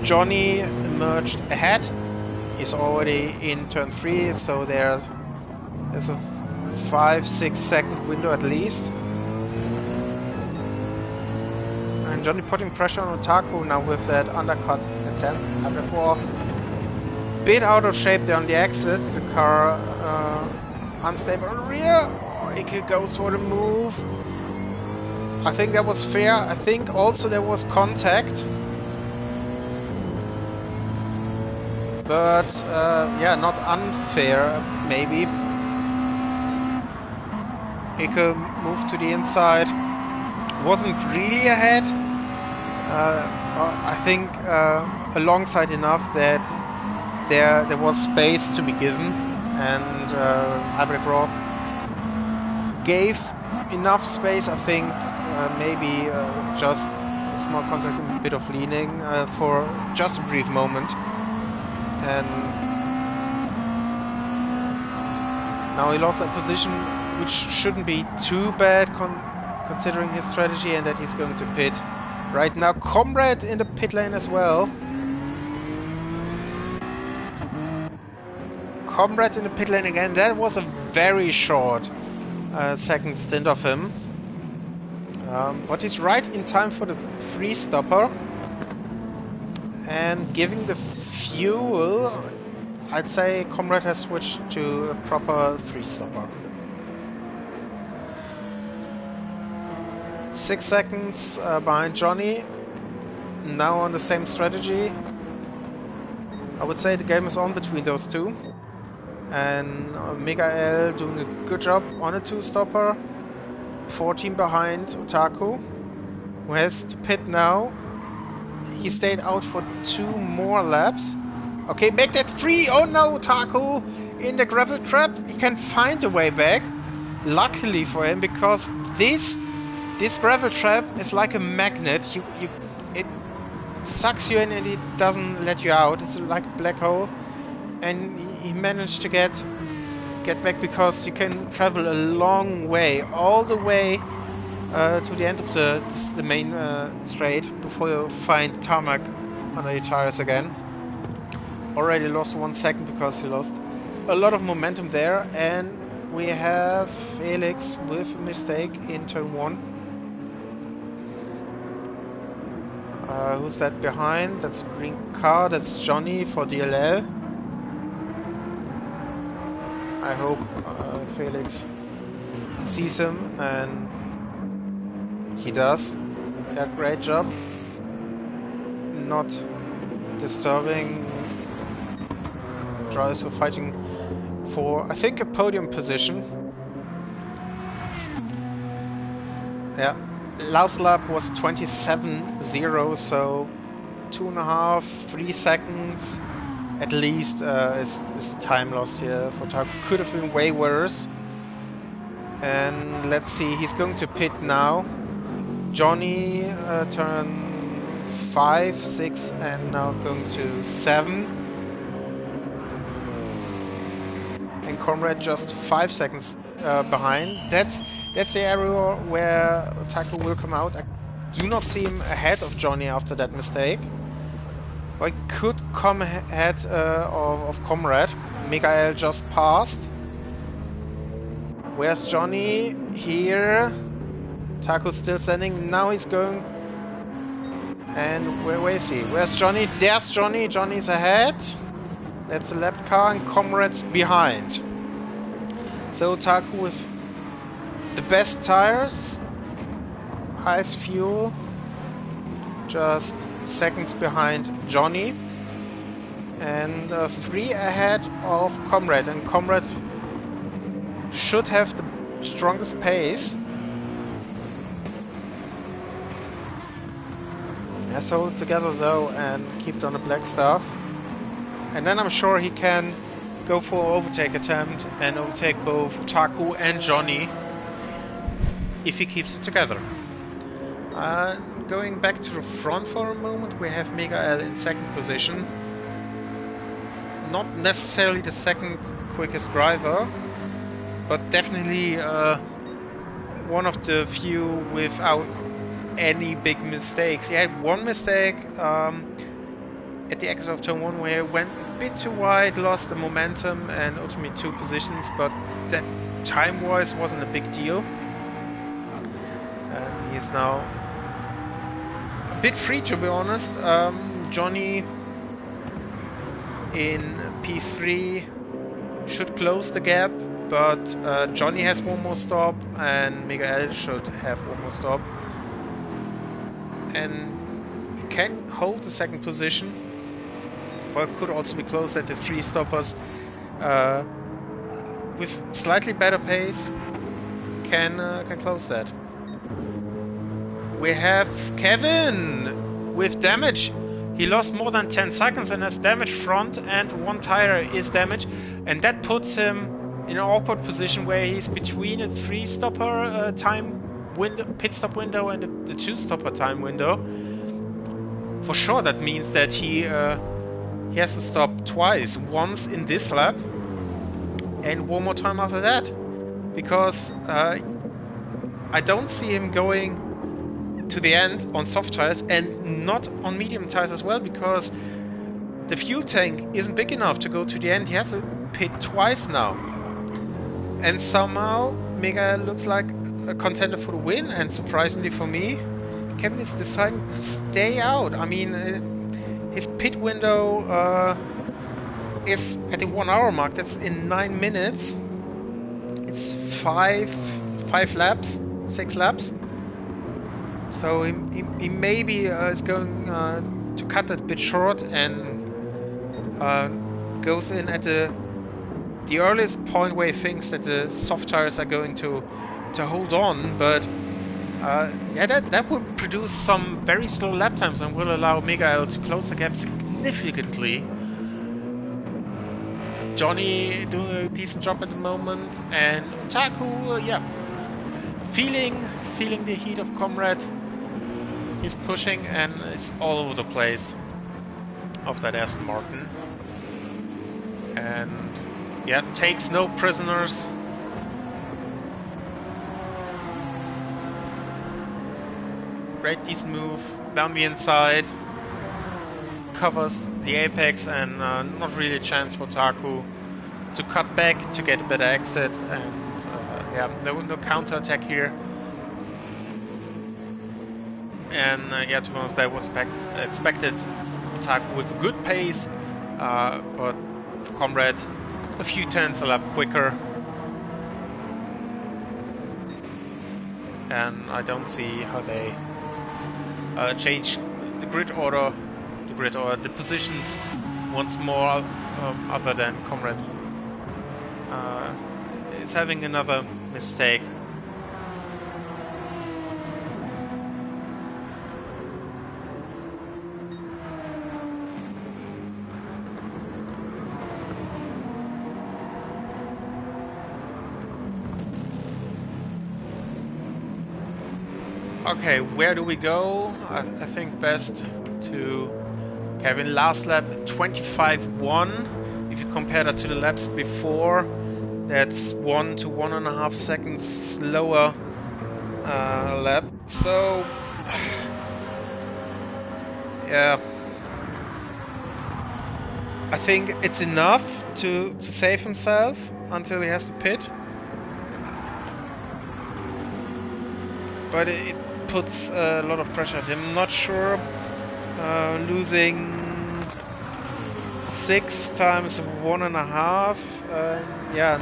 Speaker 2: Johnny emerged ahead. He's already in turn 3, so there's a 5-6 second window at least. And Johnny putting pressure on Otaku now with that undercut attempt. Gr3 bit out of shape there on the exit. The car unstable on the rear. Oh, Ike goes for the move. I think that was fair. I think also there was contact. But yeah, not unfair maybe. Ike moved to the inside. Wasn't really ahead. I think alongside enough that there was space to be given, and Gr3 gave enough space. I think maybe just a small contact and a bit of leaning for just a brief moment, and now he lost that position, which shouldn't be too bad considering his strategy, and that he's going to pit right now. Comrade in the pit lane as well. Comrade in the pit lane again. That was a very short second stint of him. But he's right in time for the 3-stopper. And giving the fuel, I'd say Comrade has switched to a proper 3-stopper. 6 seconds behind Johnny. Now on the same strategy. I would say the game is on between those two. And Miguel doing a good job on a 2-stopper. 14 behind Otaku, who has to pit now. He stayed out for 2 more laps. Okay, make that 3. Oh no, Otaku in the gravel trap. He can find a way back. Luckily for him, because this gravel trap is like a magnet. It sucks you in and it doesn't let you out. It's like a black hole. And he managed to get back, because you can travel a long way, all the way to the end of the main straight before you find tarmac under your tires again. Already lost 1 second because he lost a lot of momentum there, and we have Felix with a mistake in turn 1. Who's that behind? That's a green car, that's Johnny for DLL. I hope Felix sees him, and he does. Yeah, great job. Not disturbing. Drivers were fighting for, I think, a podium position. Yeah, last lap was 27.0, so 2.5, 3 seconds at least is the time lost here for Taku. Could have been way worse. And let's see, he's going to pit now. Johnny turn 5, 6, and now going to 7. And Comrade just 5 seconds behind. That's the area where Taku will come out. I do not see him ahead of Johnny after that mistake. But he could come ahead of Comrade. Mikael just passed. Where's Johnny? Here. Taku's still standing. Now he's going. And where is he? Where's Johnny? There's Johnny. Johnny's ahead. That's a left car, and Comrade's behind. So Taku with the best tires, highest fuel, just seconds behind Johnny, and 3 ahead of Comrade. And Comrade should have the strongest pace. Let's hold it together though and keep on the black stuff. And then I'm sure he can go for an overtake attempt and overtake both Taku and Johnny if he keeps it together. Going back to the front for a moment, we have Mikael in second position. Not necessarily the second quickest driver, but definitely one of the few without any big mistakes. He had one mistake at the exit of turn 1 where he went a bit too wide, lost the momentum and ultimately 2 positions, but that time-wise wasn't a big deal. And he's now a bit free, to be honest. Johnny in P3 should close the gap, but Johnny has one more stop and Mikael should have one more stop. And can hold the second position, or could also be close at the 3 stoppers. With slightly better pace, can close that. We have Kevin with damage. He lost more than 10 seconds and has damaged front, and 1 tire is damaged, and that puts him in an awkward position where he's between a 3-stopper time window, pit stop window, and the 2-stopper time window. For sure, that means that he has to stop twice, once in this lap and one more time after that, because I don't see him going to the end on soft tires and not on medium tires as well, because the fuel tank isn't big enough to go to the end. He has to pit twice now, and somehow Mega looks like a contender for the win, and surprisingly for me, Kevin is deciding to stay out. I mean, his pit window is at the 1 hour mark. That's in 9 minutes. It's 5 laps, 6 laps. So he maybe is going to cut that a bit short and goes in at the earliest point where he thinks that the soft tires are going to hold on. But yeah, that would produce some very slow lap times and will allow Mikael to close the gap significantly. Johnny doing a decent job at the moment, and Taku, yeah, feeling the heat of Comrade. He's pushing and is all over the place of that Aston Martin, and yeah, takes no prisoners. great decent move down the inside, covers the apex, and not really a chance for Taku to cut back to get a better exit, and yeah, no counter attack here. And yeah, to be honest, that was expected. Taku with a good pace, but Comrade a few tenths a lap quicker. And I don't see how they change the grid order, the positions once more, other than Comrade is having another mistake. Okay, where do we go? I think best to Kevin. Last lap 25.1. If you compare that to the laps before, that's 1 to 1.5 seconds slower lap. So yeah, I think it's enough to save himself until he has to pit. But it puts a lot of pressure at him. I'm not sure. Losing 6 times 1.5, yeah,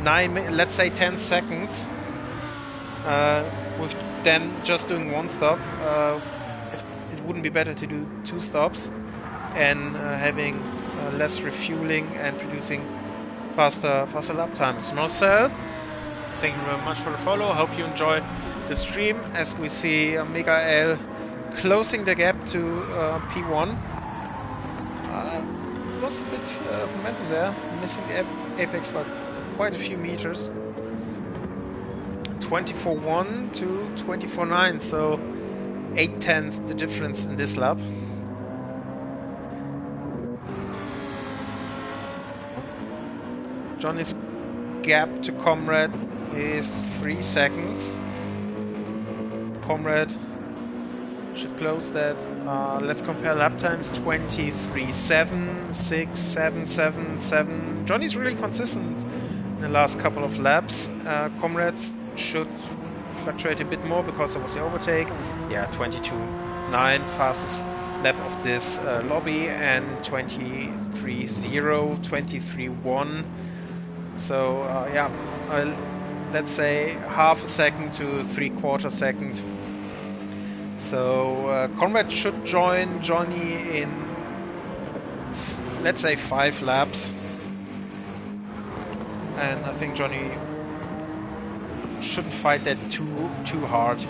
Speaker 2: 9, let's say 10 seconds. With then just doing 1 stop, it wouldn't be better to do 2 stops and having less refueling and producing faster lap times. Marcel, thank you very much for the follow. Hope you enjoy the stream as we see Mega closing the gap to P1. Lost a bit of momentum there, missing the apex by quite a few meters. 24.1 to 24.9, so 0.8 the difference in this lap. Johnny's gap to Comrade is 3 seconds. Comrade should close that. Let's compare lap times. 23.7, 6, 7, 7, 7. Johnny's really consistent in the last couple of laps. Comrades should fluctuate a bit more because there was the overtake. Yeah, 22.9, fastest lap of this lobby, and 23.0, 23.1. So yeah, let's say half a second to 3/4 second. So Comrade should join Johnny in, let's say, 5 laps, and I think Johnny shouldn't fight that too hard.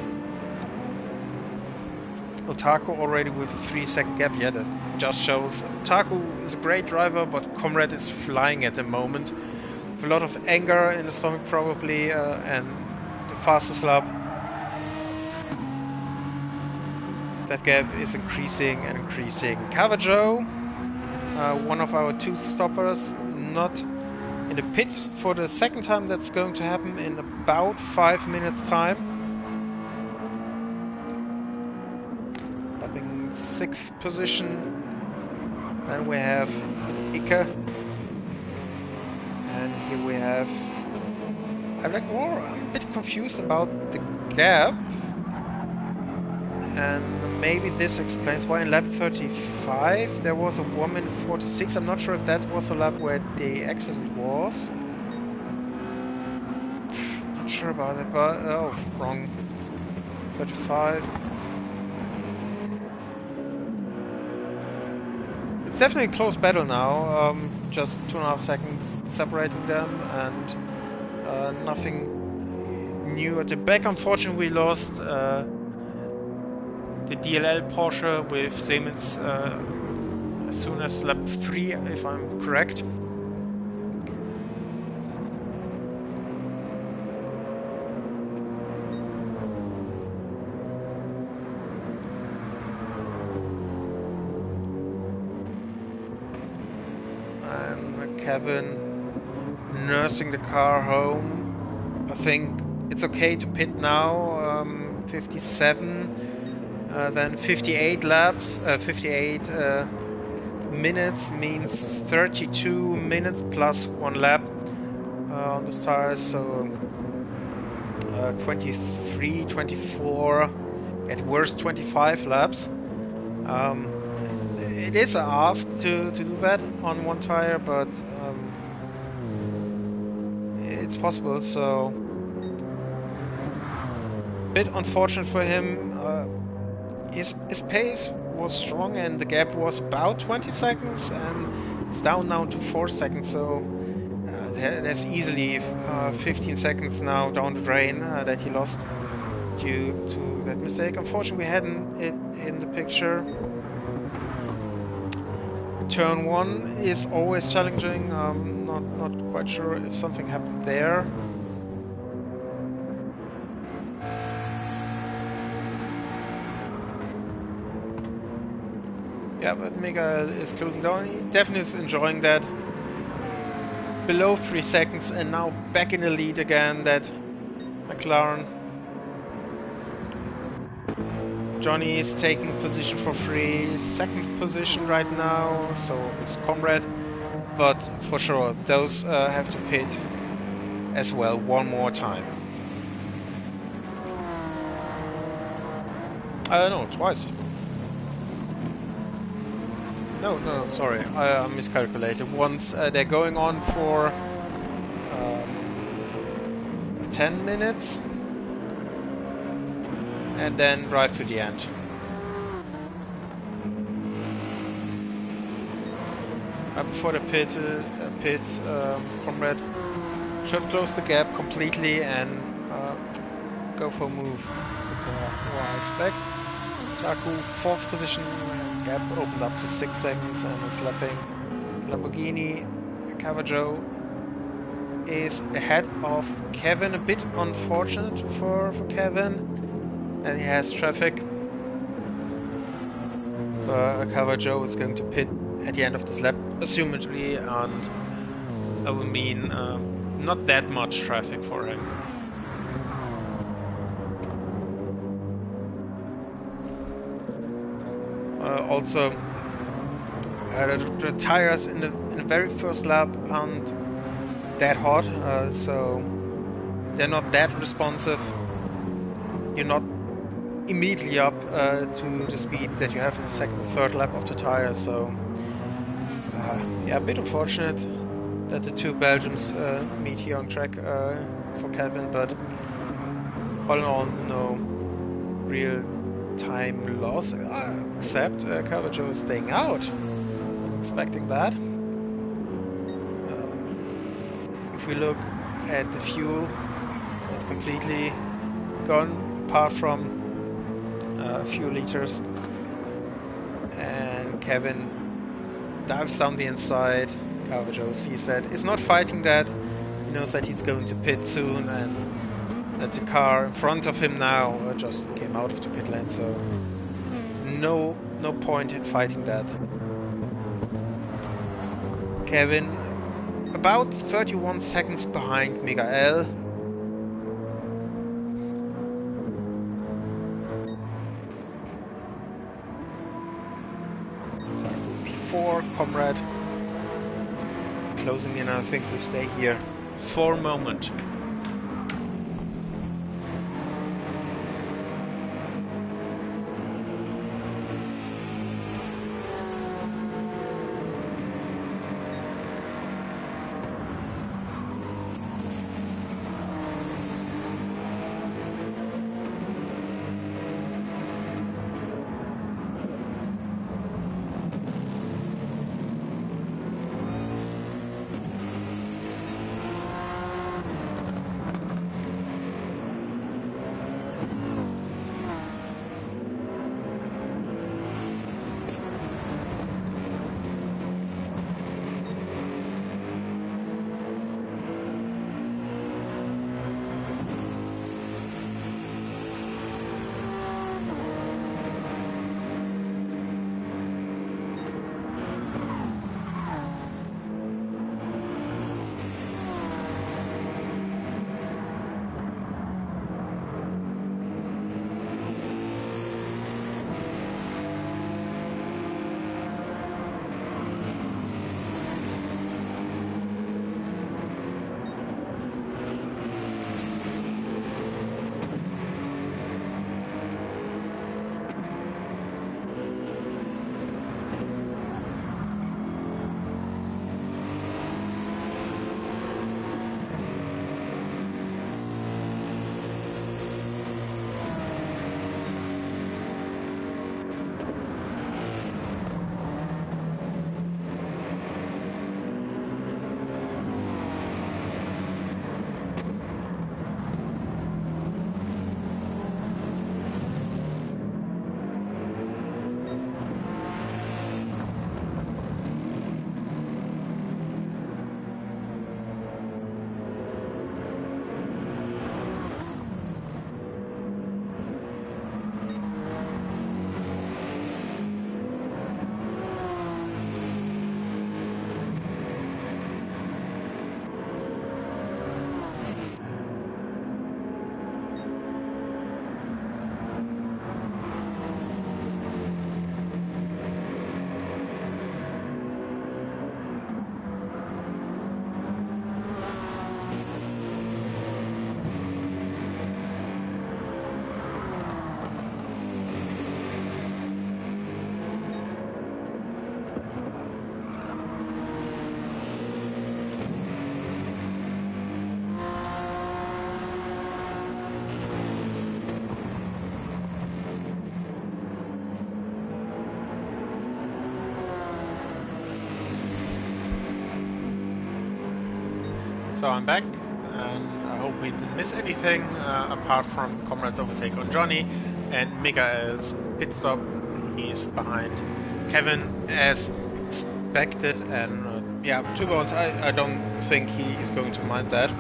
Speaker 2: Otaku already with a 3-second gap. Yeah, that just shows Otaku is a great driver, but Comrade is flying at the moment. With a lot of anger in the stomach probably, and the fastest lap. That gap is increasing and increasing. Cavajo, one of our 2 stoppers, not in the pit for the second time. That's going to happen in about 5 minutes time. Lapping 6th position. Then we have Ike. And here we have I'm a bit confused about the gap. And maybe this explains why in lap 35 there was a woman 46. I'm not sure if that was a lap where the accident was. Not sure about it, but oh, wrong. 35. It's definitely a close battle now. Just 2.5 seconds separating them, and nothing new at the back. Unfortunately, we lost the DLL Porsche with Siemens as soon as lap 3, if I'm correct. And Kevin nursing the car home. I think it's okay to pit now. 57, then 58 laps, 58 minutes means 32 minutes plus 1 lap on the tires, so 23, 24, at worst 25 laps. It is an ask to do that on one tire, but it's possible, so a bit unfortunate for him. His pace was strong and the gap was about 20 seconds, and it's down now to 4 seconds, so there's easily 15 seconds now down the drain that he lost due to that mistake. Unfortunately, we hadn't it in the picture. Turn 1 is always challenging. Not quite sure if something happened there. Yeah, but Mega is closing down. He definitely is enjoying that. Below 3 seconds and now back in the lead again, that McLaren. Johnny is taking position for free, second position right now, so it's Comrade. But for sure, those have to pit as well one more time. No, twice. No, sorry, I miscalculated. Once they're going on for 10 minutes and then drive to the end. Before the pit, Comrade should close the gap completely and go for a move. That's what I expect. Taku, 4th position, gap opened up to 6 seconds and is lapping. Lamborghini Cavaggio is ahead of Kevin, a bit unfortunate for Kevin, and he has traffic. Cavaggio is going to pit at the end of this lap, assumedly, and that would mean not that much traffic for him. Also, the tires in the very first lap aren't that hot, so they're not that responsive. You're not immediately up to the speed that you have in the second or third lap of the tire, so yeah, a bit unfortunate that the two Belgians meet here on track for Kevin, but all in all, no real time loss, except Cavaggio is staying out. Wasn't expecting that. If we look at the fuel, it's completely gone, apart from a few liters. And Kevin dives down the inside. Cavaggio sees that. He's not fighting that. He knows that he's going to pit soon, and that the car in front of him now just came out of the pit lane, so no point in fighting that. Kevin about 31 seconds behind Miguel. Before Comrade closing in, I think we stay here for a moment. So I'm back, and I hope we didn't miss anything apart from Comrade's overtake on Johnny and Miguel's pit stop. He's behind Kevin as expected, and yeah, to be honest, I don't think he is going to mind that.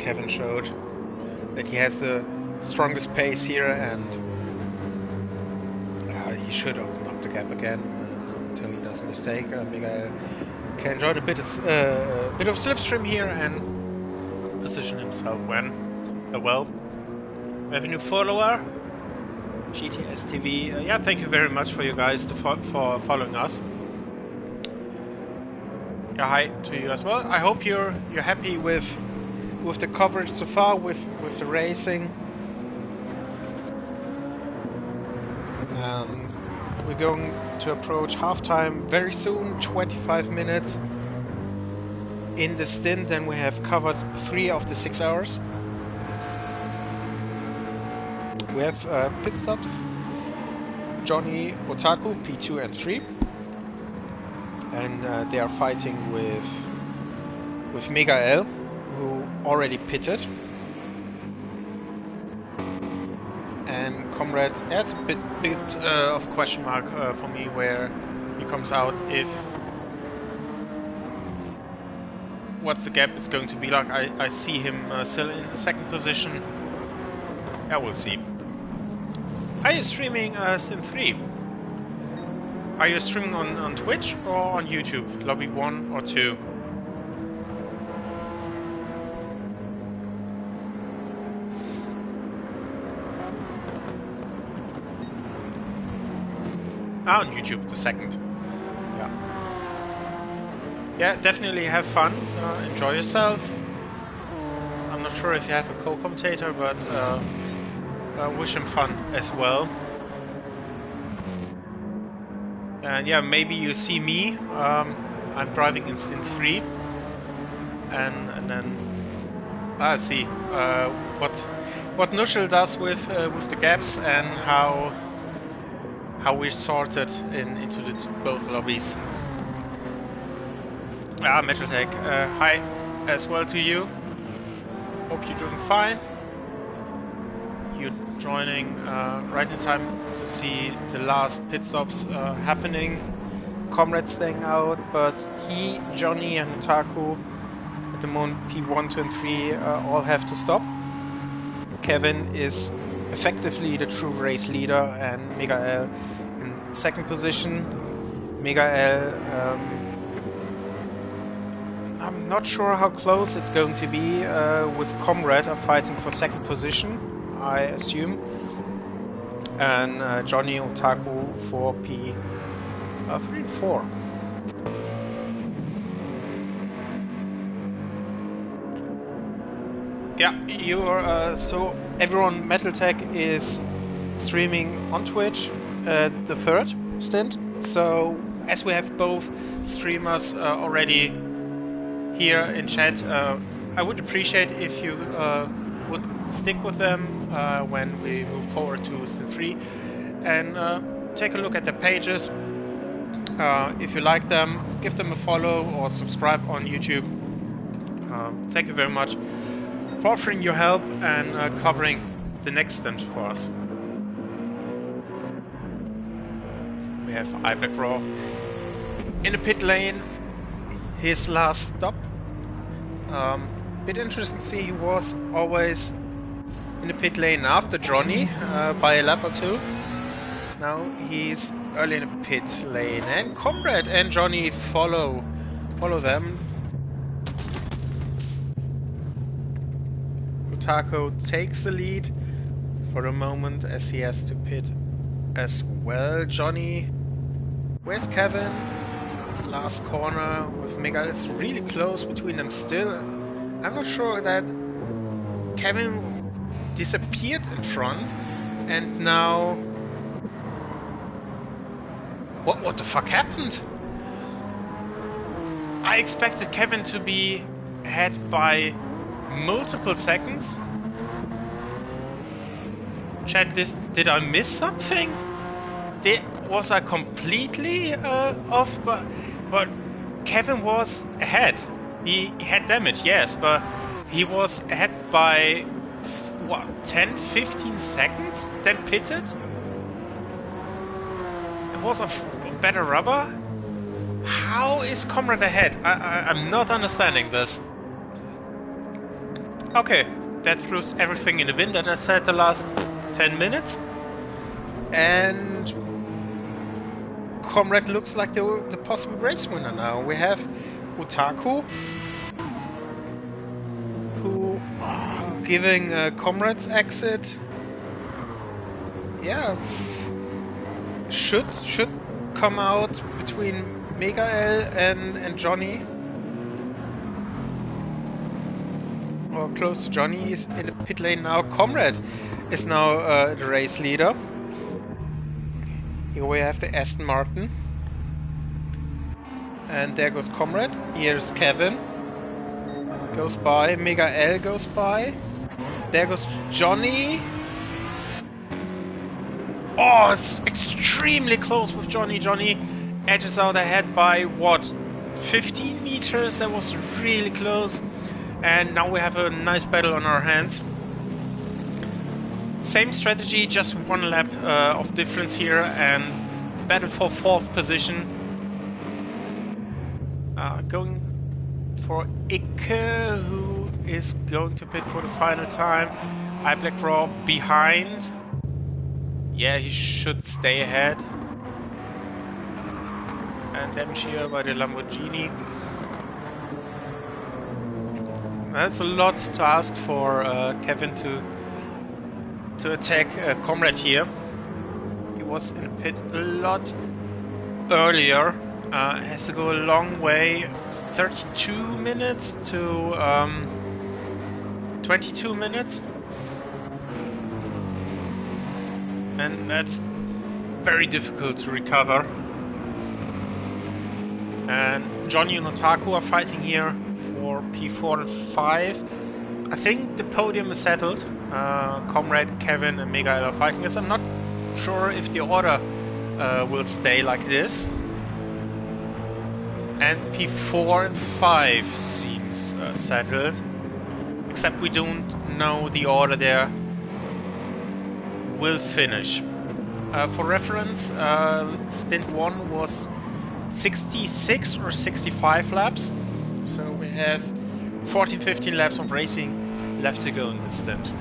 Speaker 2: Kevin showed that he has the strongest pace here, and he should open up the gap again until he does a mistake. Miguel can enjoy a bit of slipstream here and position himself well. We have a new follower, GTS TV. Yeah, thank you very much for you guys for following us. Yeah, hi to you as well. I hope you're happy with the coverage so far, with the racing. We're going to approach halftime very soon, 25 minutes in the stint, and we have covered 3 of the 6 hours. We have pit stops, Johnny, Otaku, P2 and 3, and they are fighting with Miguel, who already pitted. And Comrade, yeah, it's a bit of a question mark for me where he comes out. What's the gap it's going to be like. I see him still in the second position. Yeah, we'll see. Are you streaming Stint 3? Are you streaming on Twitch or on YouTube? Lobby 1 or 2? On YouTube, the second. Yeah, definitely have fun, enjoy yourself. I'm not sure if you have a co-commentator, but wish him fun as well. And yeah, maybe you see me. I'm driving in Stint 3, and then I'll see what Nushel does with the gaps and how we're sorted into both lobbies. Metal Tech, hi as well to you. Hope you're doing fine. You're joining right in time to see the last pit stops happening. Comrade staying out, but he, Johnny and Otaku at the moment P1, 2 and 3 all have to stop. Kevin is effectively the true race leader, and Miguel in second position. Miguel, I'm not sure how close it's going to be with Comrade fighting for second position, I assume, and Johnny Otaku for P3 and 4. Yeah, you're so everyone. Metal Tech is streaming on Twitch the third stint. So as we have both streamers already here in chat, I would appreciate if you would stick with them when we move forward to Stint 3 and take a look at their pages. If you like them, give them a follow or subscribe on YouTube. Thank you very much for offering your help and covering the next stint for us. We have Gr3 in the pit lane, his last stop. Bit interesting to see he was always in the pit lane after Johnny by a lap or two. Now he's early in the pit lane, and Comrade and Johnny follow them. Otaku takes the lead for a moment as he has to pit as well. Johnny, where's Kevin? Last corner with Miguel. It's really close between them still. I'm not sure that Kevin disappeared in front, and now what the fuck happened? I expected Kevin to be ahead by multiple seconds. Chat, did I miss something? Was I completely off? But Kevin was ahead.
Speaker 1: He had damage, yes, but he was ahead by, what, 10, 15 seconds? Then pitted? It was a better rubber? How is Comrade ahead? I'm not understanding this. Okay, that throws everything in the wind that I said the last 10 minutes.
Speaker 2: And Comrade looks like the possible race winner now. We have Otaku, who giving Comrade's exit. Yeah, should come out between Megael and Johnny, or close to Johnny. Is in the pit lane now. Comrade is now the race leader. Here we have the Aston Martin. And there goes Comrade. Here's Kevin. Goes by. Mega L goes by. There goes Johnny. Oh, it's extremely close with Johnny. Johnny edges out ahead by, what, 15 meters? That was really close. And now we have a nice battle on our hands. Same strategy, just one lap of difference here, and battle for 4th position. Going for Ike, who is going to pit for the final time. Gr3 behind. Yeah, he should stay ahead. And damage here by the Lamborghini. That's a lot to ask for Kevin to attack Comrade here. He was in the pit a lot earlier. Has to go a long way, 32 minutes to 22 minutes. And that's very difficult to recover. And Johnny and Otaku are fighting here for P4 and 5. I think the podium is settled. Comrade, Kevin and Megael are fighting this. I'm not sure if the order will stay like this. And P4 and 5 seems settled. Except we don't know the order there will finish. For reference, Stint 1 was 66 or 65 laps. So we have 14-15 laps of racing left to go in this stint.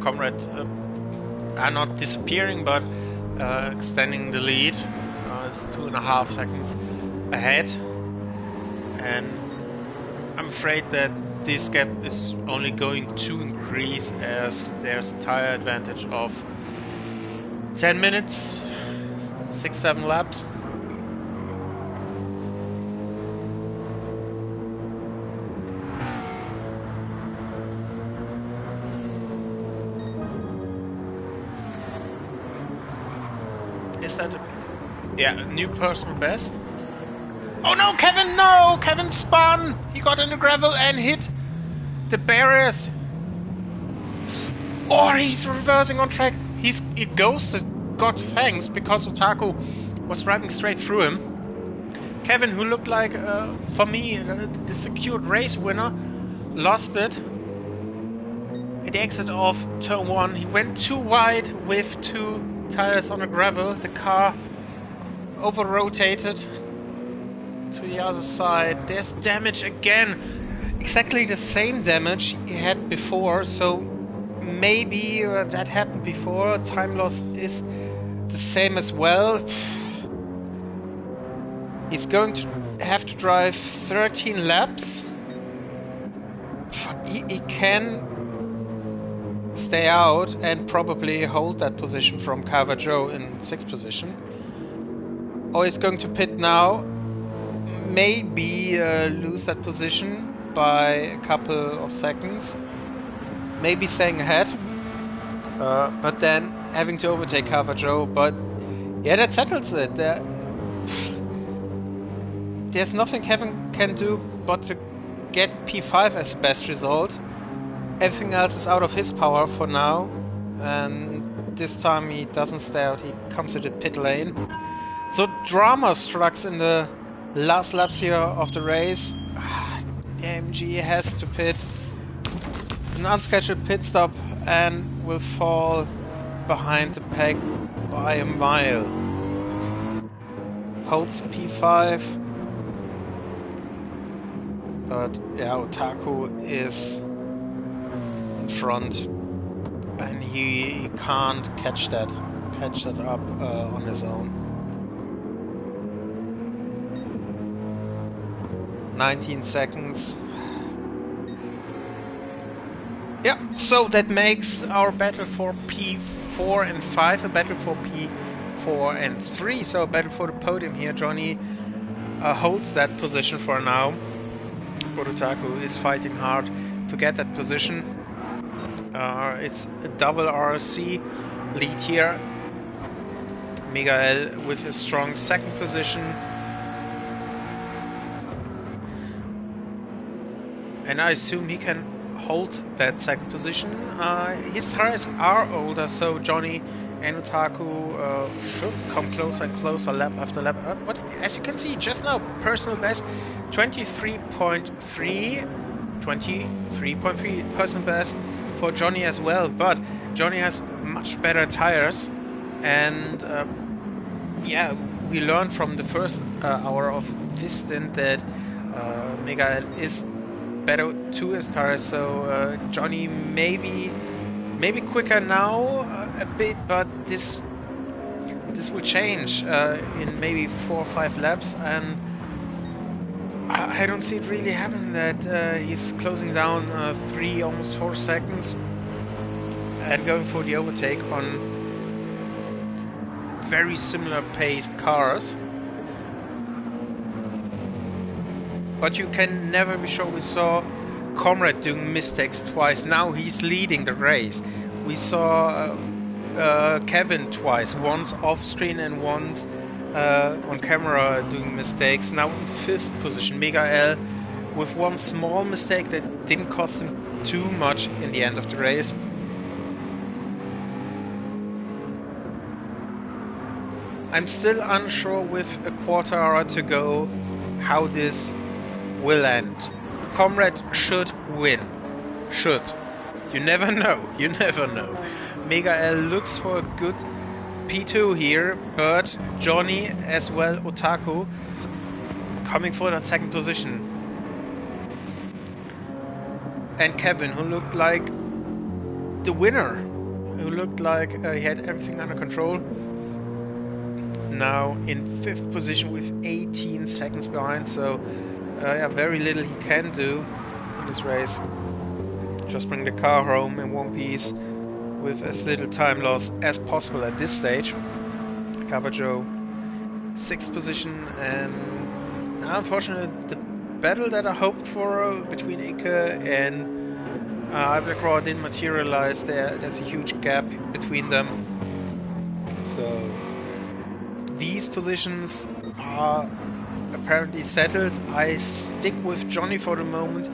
Speaker 2: Comrade are not disappearing, but extending the lead. It's 2.5 seconds ahead, and I'm afraid that this gap is only going to increase as there's a tire advantage of 10 minutes, 6-7 laps. Is that a new personal best? Oh no, Kevin, no! Kevin spun! He got in the gravel and hit the barriers. Or he's reversing on track. It ghosted, God thanks, because Otaku was driving straight through him. Kevin, who looked like, for me, the secured race winner, lost it. At the exit of turn 1, he went too wide with 2 tires on the gravel. The car over-rotated to the other side. There's damage again. Exactly the same damage he had before, so maybe that happened before. Time loss is the same as well. He's going to have to drive 13 laps. He can stay out and probably hold that position from Gr3 in 6th position. Or he's going to pit now, maybe lose that position. by a couple of seconds, maybe staying ahead, but then having to overtake Caravaggio. But yeah, that settles it. There's nothing Kevin can do but to get P5 as best result. Everything else is out of his power for now, and this time he doesn't stay out, he comes to the pit lane. So drama strikes in the last laps here of the race. AMG has to pit, an unscheduled pit stop, and will fall behind the pack by a mile. Holds P5, but yeah, Otaku is in front, and he can't catch that up on his own. 19 seconds. Yeah, so that makes our battle for P4 and 5 a battle for P4 and 3. So a battle for the podium here. Johnny holds that position for now. Otaku is fighting hard to get that position. It's a double RC lead here. Miguel with a strong second position. And I assume he can hold that second position. His tires are older, so Johnny and Otaku should come closer and closer lap after lap. But as you can see just now, personal best 23.3 personal best for Johnny as well. But Johnny has much better tires, and yeah, we learned from the first hour of this stint that Miguel is better to his tires, so Johnny maybe quicker now a bit, but this will change in maybe 4 or 5 laps, and I don't see it really happen that he's closing down 3, almost 4 seconds and going for the overtake on very similar paced cars. But you can never be sure. We saw Comrade doing mistakes twice. Now he's leading the race. We saw Kevin twice, once off screen and once on camera doing mistakes. Now in 5th position, Miguel with one small mistake that didn't cost him too much in the end of the race. I'm still unsure with a quarter hour to go how this will end. Comrade should win. Should. You never know. You never know. Miguel looks for a good P2 here, but Johnny as well, Otaku, coming for that second position. And Kevin, who looked like the winner, who looked like he had everything under control, now in 5th position with 18 seconds behind, so yeah, very little he can do in this race. Just bring the car home in one piece with as little time loss as possible at this stage. Caravaggio 6th position, and unfortunately the battle that I hoped for between Ike and Gr3 didn't materialize. There's a huge gap between them, so these positions are apparently settled. I stick with Johnny for the moment,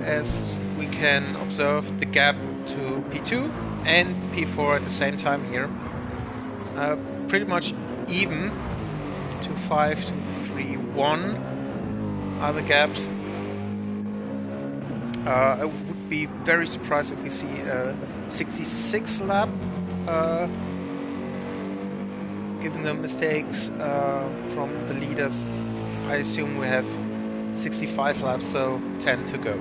Speaker 2: as we can observe the gap to P2 and P4 at the same time here. Pretty much even. 2.5, 2.3.1 are the gaps. I would be very surprised if we see a 66 lap, given the mistakes from the leaders. I assume we have 65 laps, so 10 to go.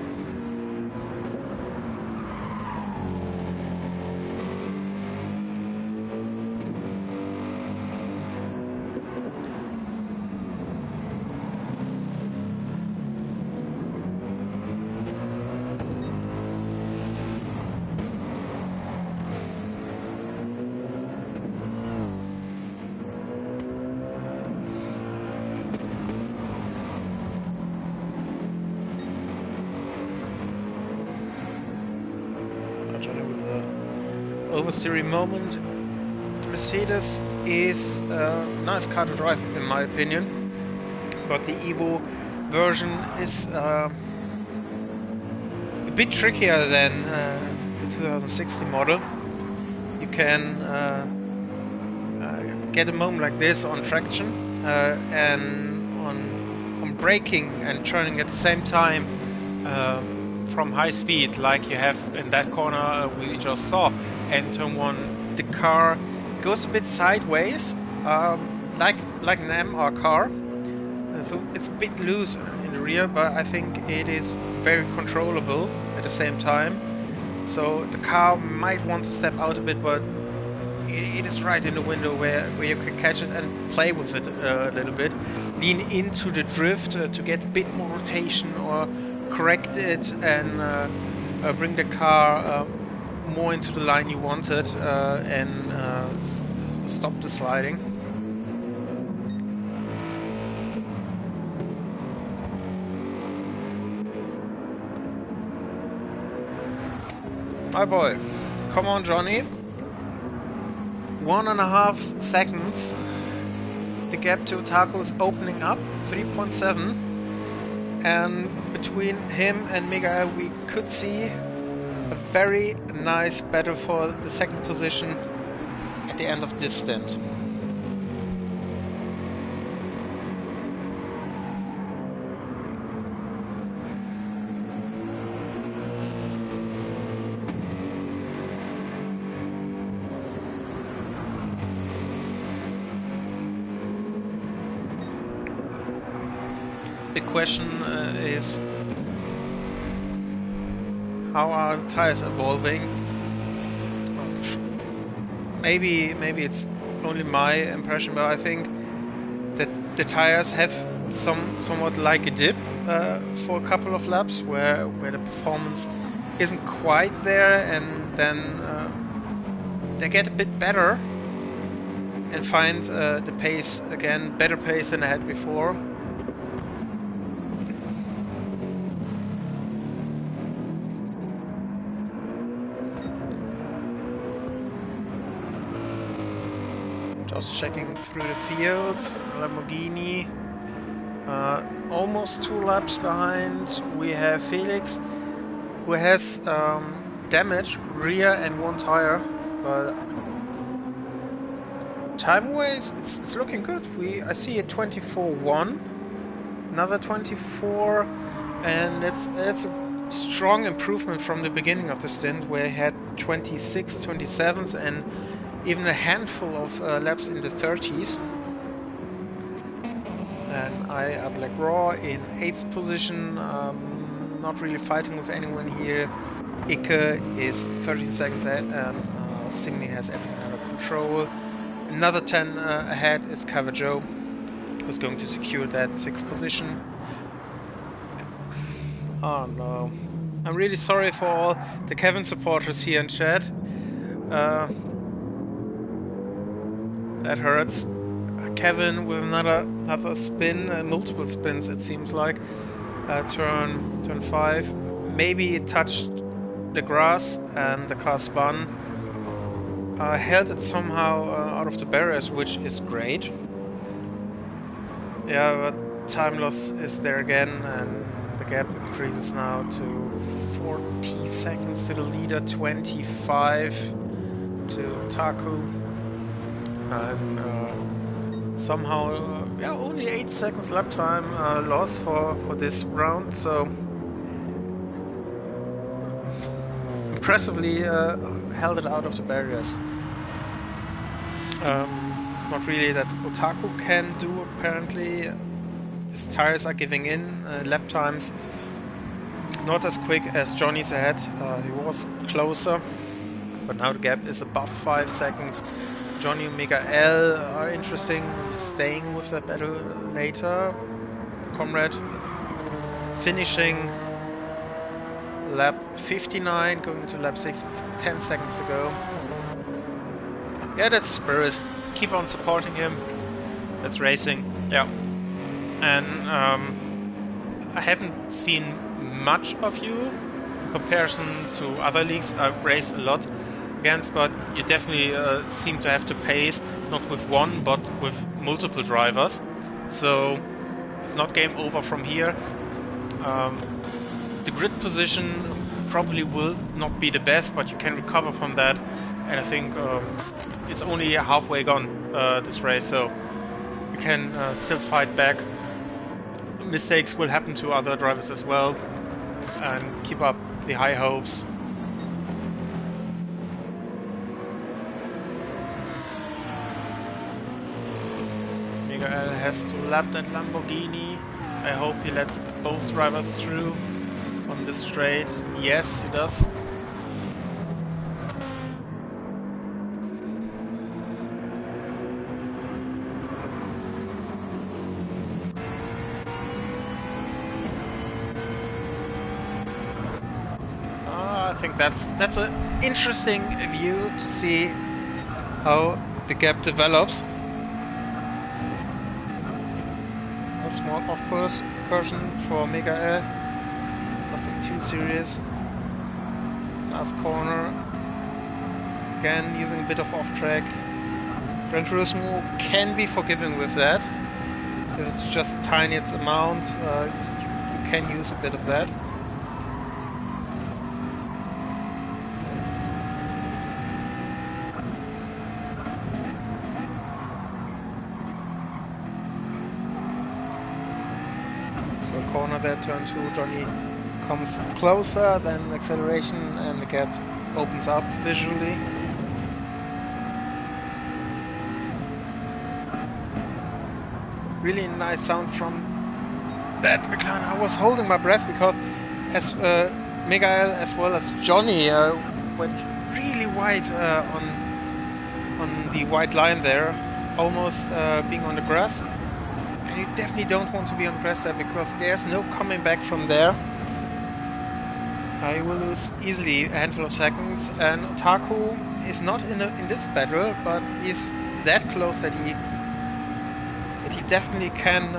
Speaker 2: oversteering moment. The Mercedes is a nice car to drive, in my opinion, but the Evo version is a bit trickier than the 2016 model. You can get a moment like this on traction and on braking and turning at the same time from high speed, like you have in that corner we just saw. And turn 1, the car goes a bit sideways, like an MR car, so it's a bit loose in the rear, but I think it is very controllable at the same time. So the car might want to step out a bit, but it is right in the window where you can catch it and play with it a little bit. Lean into the drift to get a bit more rotation, or correct it and bring the car more into the line you wanted, and stop the sliding. My boy, come on, Johnny. 1.5 seconds. The gap to Otaku is opening up, 3.7, and between him and Miguel we could see a very nice battle for the second position at the end of this stint. The question is, how are the tires evolving? Maybe it's only my impression, but I think that the tires have somewhat like a dip for a couple of laps, where the performance isn't quite there, and then they get a bit better and find the pace again, better pace than I had before. Just checking through the fields. Lamborghini almost 2 laps behind. We have Felix, who has damage rear and 1 tire, but time-wise it's looking good. I see a 24.1, another 24, and it's a strong improvement from the beginning of the stint, where he had 26, 27s, and even a handful of laps in the 30s. And I have Gr3 in 8th position, not really fighting with anyone here. Ike is 13 seconds ahead, and Singly has everything under control. Another 10 ahead is Cavajo, who's going to secure that 6th position. Oh no. I'm really sorry for all the Kevin supporters here in chat. That hurts. Kevin with another spin, multiple spins it seems like. Turn 5. Maybe it touched the grass and the car spun. Held it somehow out of the barriers, which is great. Yeah, but time loss is there again, and the gap increases now to 40 seconds to the leader, 25 to Taku. And somehow, yeah, only 8 seconds lap time loss for this round, so impressively held it out of the barriers. Not really that Otaku can do, apparently. His tires are giving in, lap times not as quick as Johnny's ahead. He was closer, but now the gap is above 5 seconds. Johnny and Miguel are interesting, staying with that battle later. Comrade finishing lap 59, going into lap 6 with 10 seconds to go. Yeah, that's spirit. Keep on supporting him. That's racing. Yeah. And I haven't seen much of you in comparison to other leagues. I've raced a lot
Speaker 1: against, but you definitely seem to have to pace, not with one, but with multiple drivers. So it's not game over from here. The grid position probably will not be the best, but you can recover from that. And I think it's only halfway gone, this race, so you can still fight back. Mistakes will happen to other drivers as well, and keep up the high hopes. Miguel has to lap that Lamborghini. I hope he lets both drivers through on the straight. Yes, he does. I think that's an interesting view to see how the gap develops. A small off-course incursion for Miguel. Nothing too serious. Last corner. Again, using a bit of off-track. Gran Turismo can be forgiven with that. If it's just the tiniest amount, you can use a bit of that. So corner there, turn 2, Johnny comes closer, then acceleration and the gap opens up visually. Really nice sound from that McLaren. I was holding my breath because as Miguel as well as Johnny went really wide on the white line there, almost being on the grass. And you definitely don't want to be on grass there because there's no coming back from there. You will lose easily a handful of seconds, and Otaku is not in this battle, but is that close that he definitely can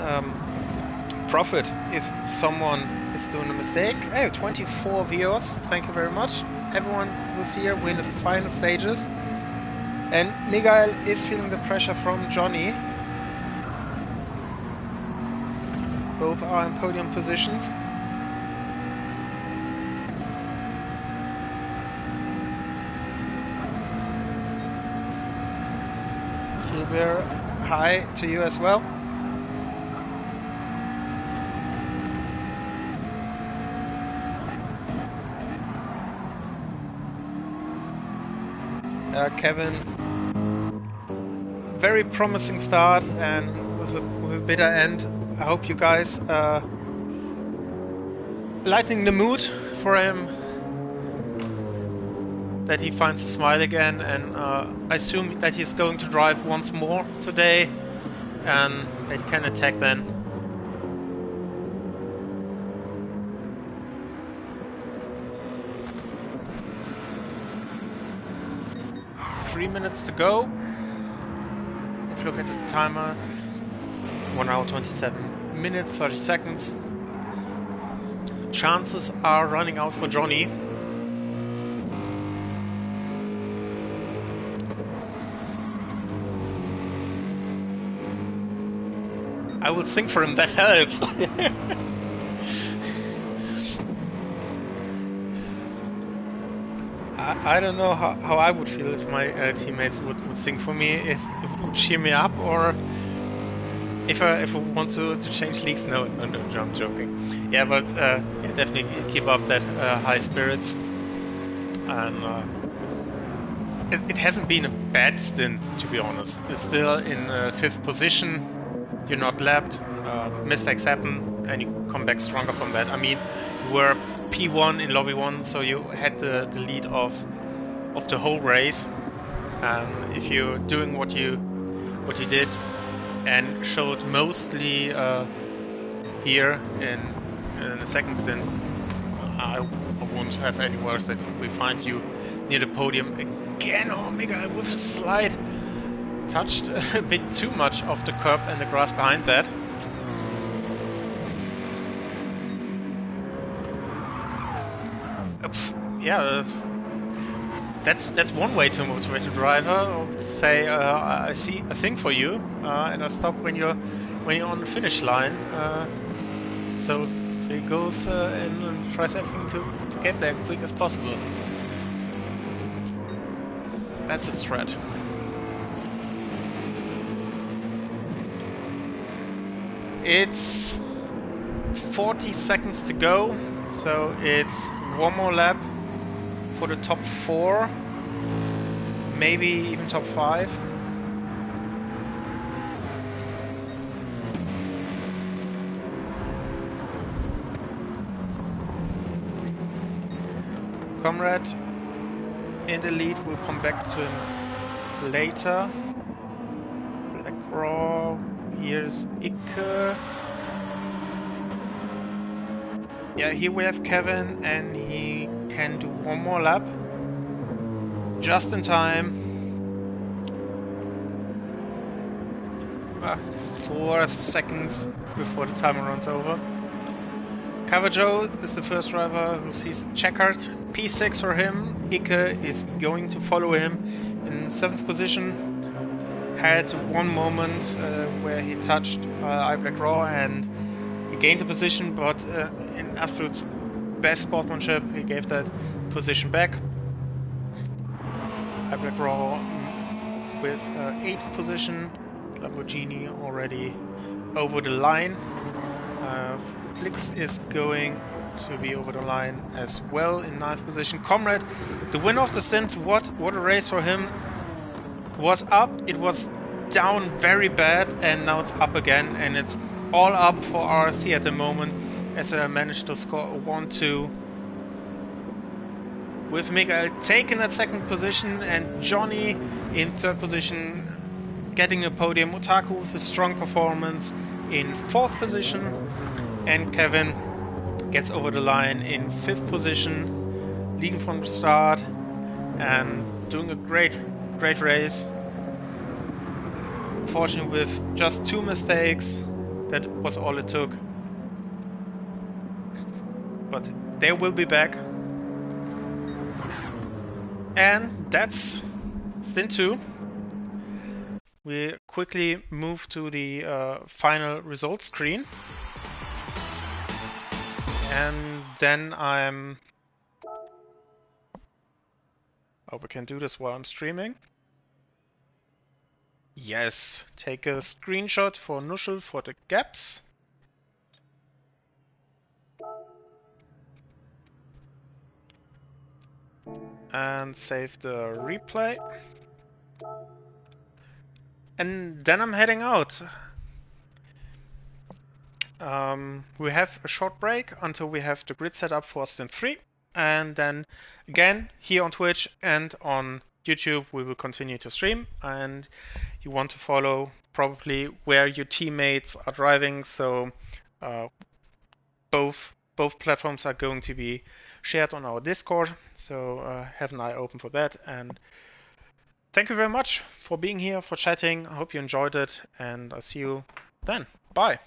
Speaker 1: profit if someone is doing a mistake. Hey, 24 viewers, thank you very much. Everyone who's here, we're in the final stages. And Miguel is feeling the pressure from Johnny. Both are in podium positions. Gilbert, hi to you as well. Kevin, very promising start and with a bitter end. I hope you guys lightening the mood for him, that he finds a smile again, and I assume that he's going to drive once more today and that he can attack then. Three minutes to go. If you look at the timer, 1 hour 27 minutes 30 seconds. Chances are running out for Johnny. I will sing for him, that helps. I don't know how I would feel if my teammates would sing for me, if it would cheer me up, or if I want to change leagues. No, I'm joking. Yeah, but yeah, definitely keep up that high spirits. And it hasn't been a bad stint, to be honest. It's still in 5th position. You're not lapped. Mistakes happen, and you come back stronger from that. I mean, you were P1 in lobby 1, so you had the lead of the whole race. And if you're doing what you did and showed mostly here in the second stint, I won't have any worries that we find you near the podium again. Oh, Miguel with a slide touched a bit too much of the curb and the grass behind that. Yeah, That's one way to motivate a driver. Or say, I sing for you, and I stop when you're on the finish line. So he goes and tries everything to get there quick as possible. That's his threat. It's 40 seconds to go, so it's one more lap for the top 4, maybe even top 5. Comrade in the lead, we'll come back to him later. Gr3, here's Gr3. Yeah, here we have Kevin, and he can do one more lap. Just in time. 4 seconds before the timer runs over. Joe is the first driver who sees checkered. P6 for him. Gr3 is going to follow him in 7th position. Had one moment where he touched Gr3 and he gained the position, but in absolute best sportsmanship, he gave that position back. Gr3 with 8th position. Lamborghini already over the line. Flix is going to be over the line as well in 9th position. Comrade, the winner of the stint, what a race for him. Was up, it was down very bad, and now it's up again, and it's all up for RC at the moment, as I managed to score a 1-2. With Miguel taking that 2nd position, and Johnny in 3rd position getting a podium. Otaku with a strong performance in 4th position, and Kevin gets over the line in 5th position, leading from the start and doing a great race. Fortunately, with just 2 mistakes, that was all it took. But they will be back. And that's stint 2. We quickly move to the final results screen. And then oh, we can do this while I'm streaming. Yes, take a screenshot for Nuschel for the gaps. And save the replay. And then I'm heading out. We have a short break until we have the grid set up for stint 3. And then again, here on Twitch and on YouTube, we will continue to stream. And you want to follow probably where your teammates are driving. So both platforms are going to be shared on our Discord. So have an eye open for that. And thank you very much for being here, for chatting. I hope you enjoyed it, and I'll see you then. Bye.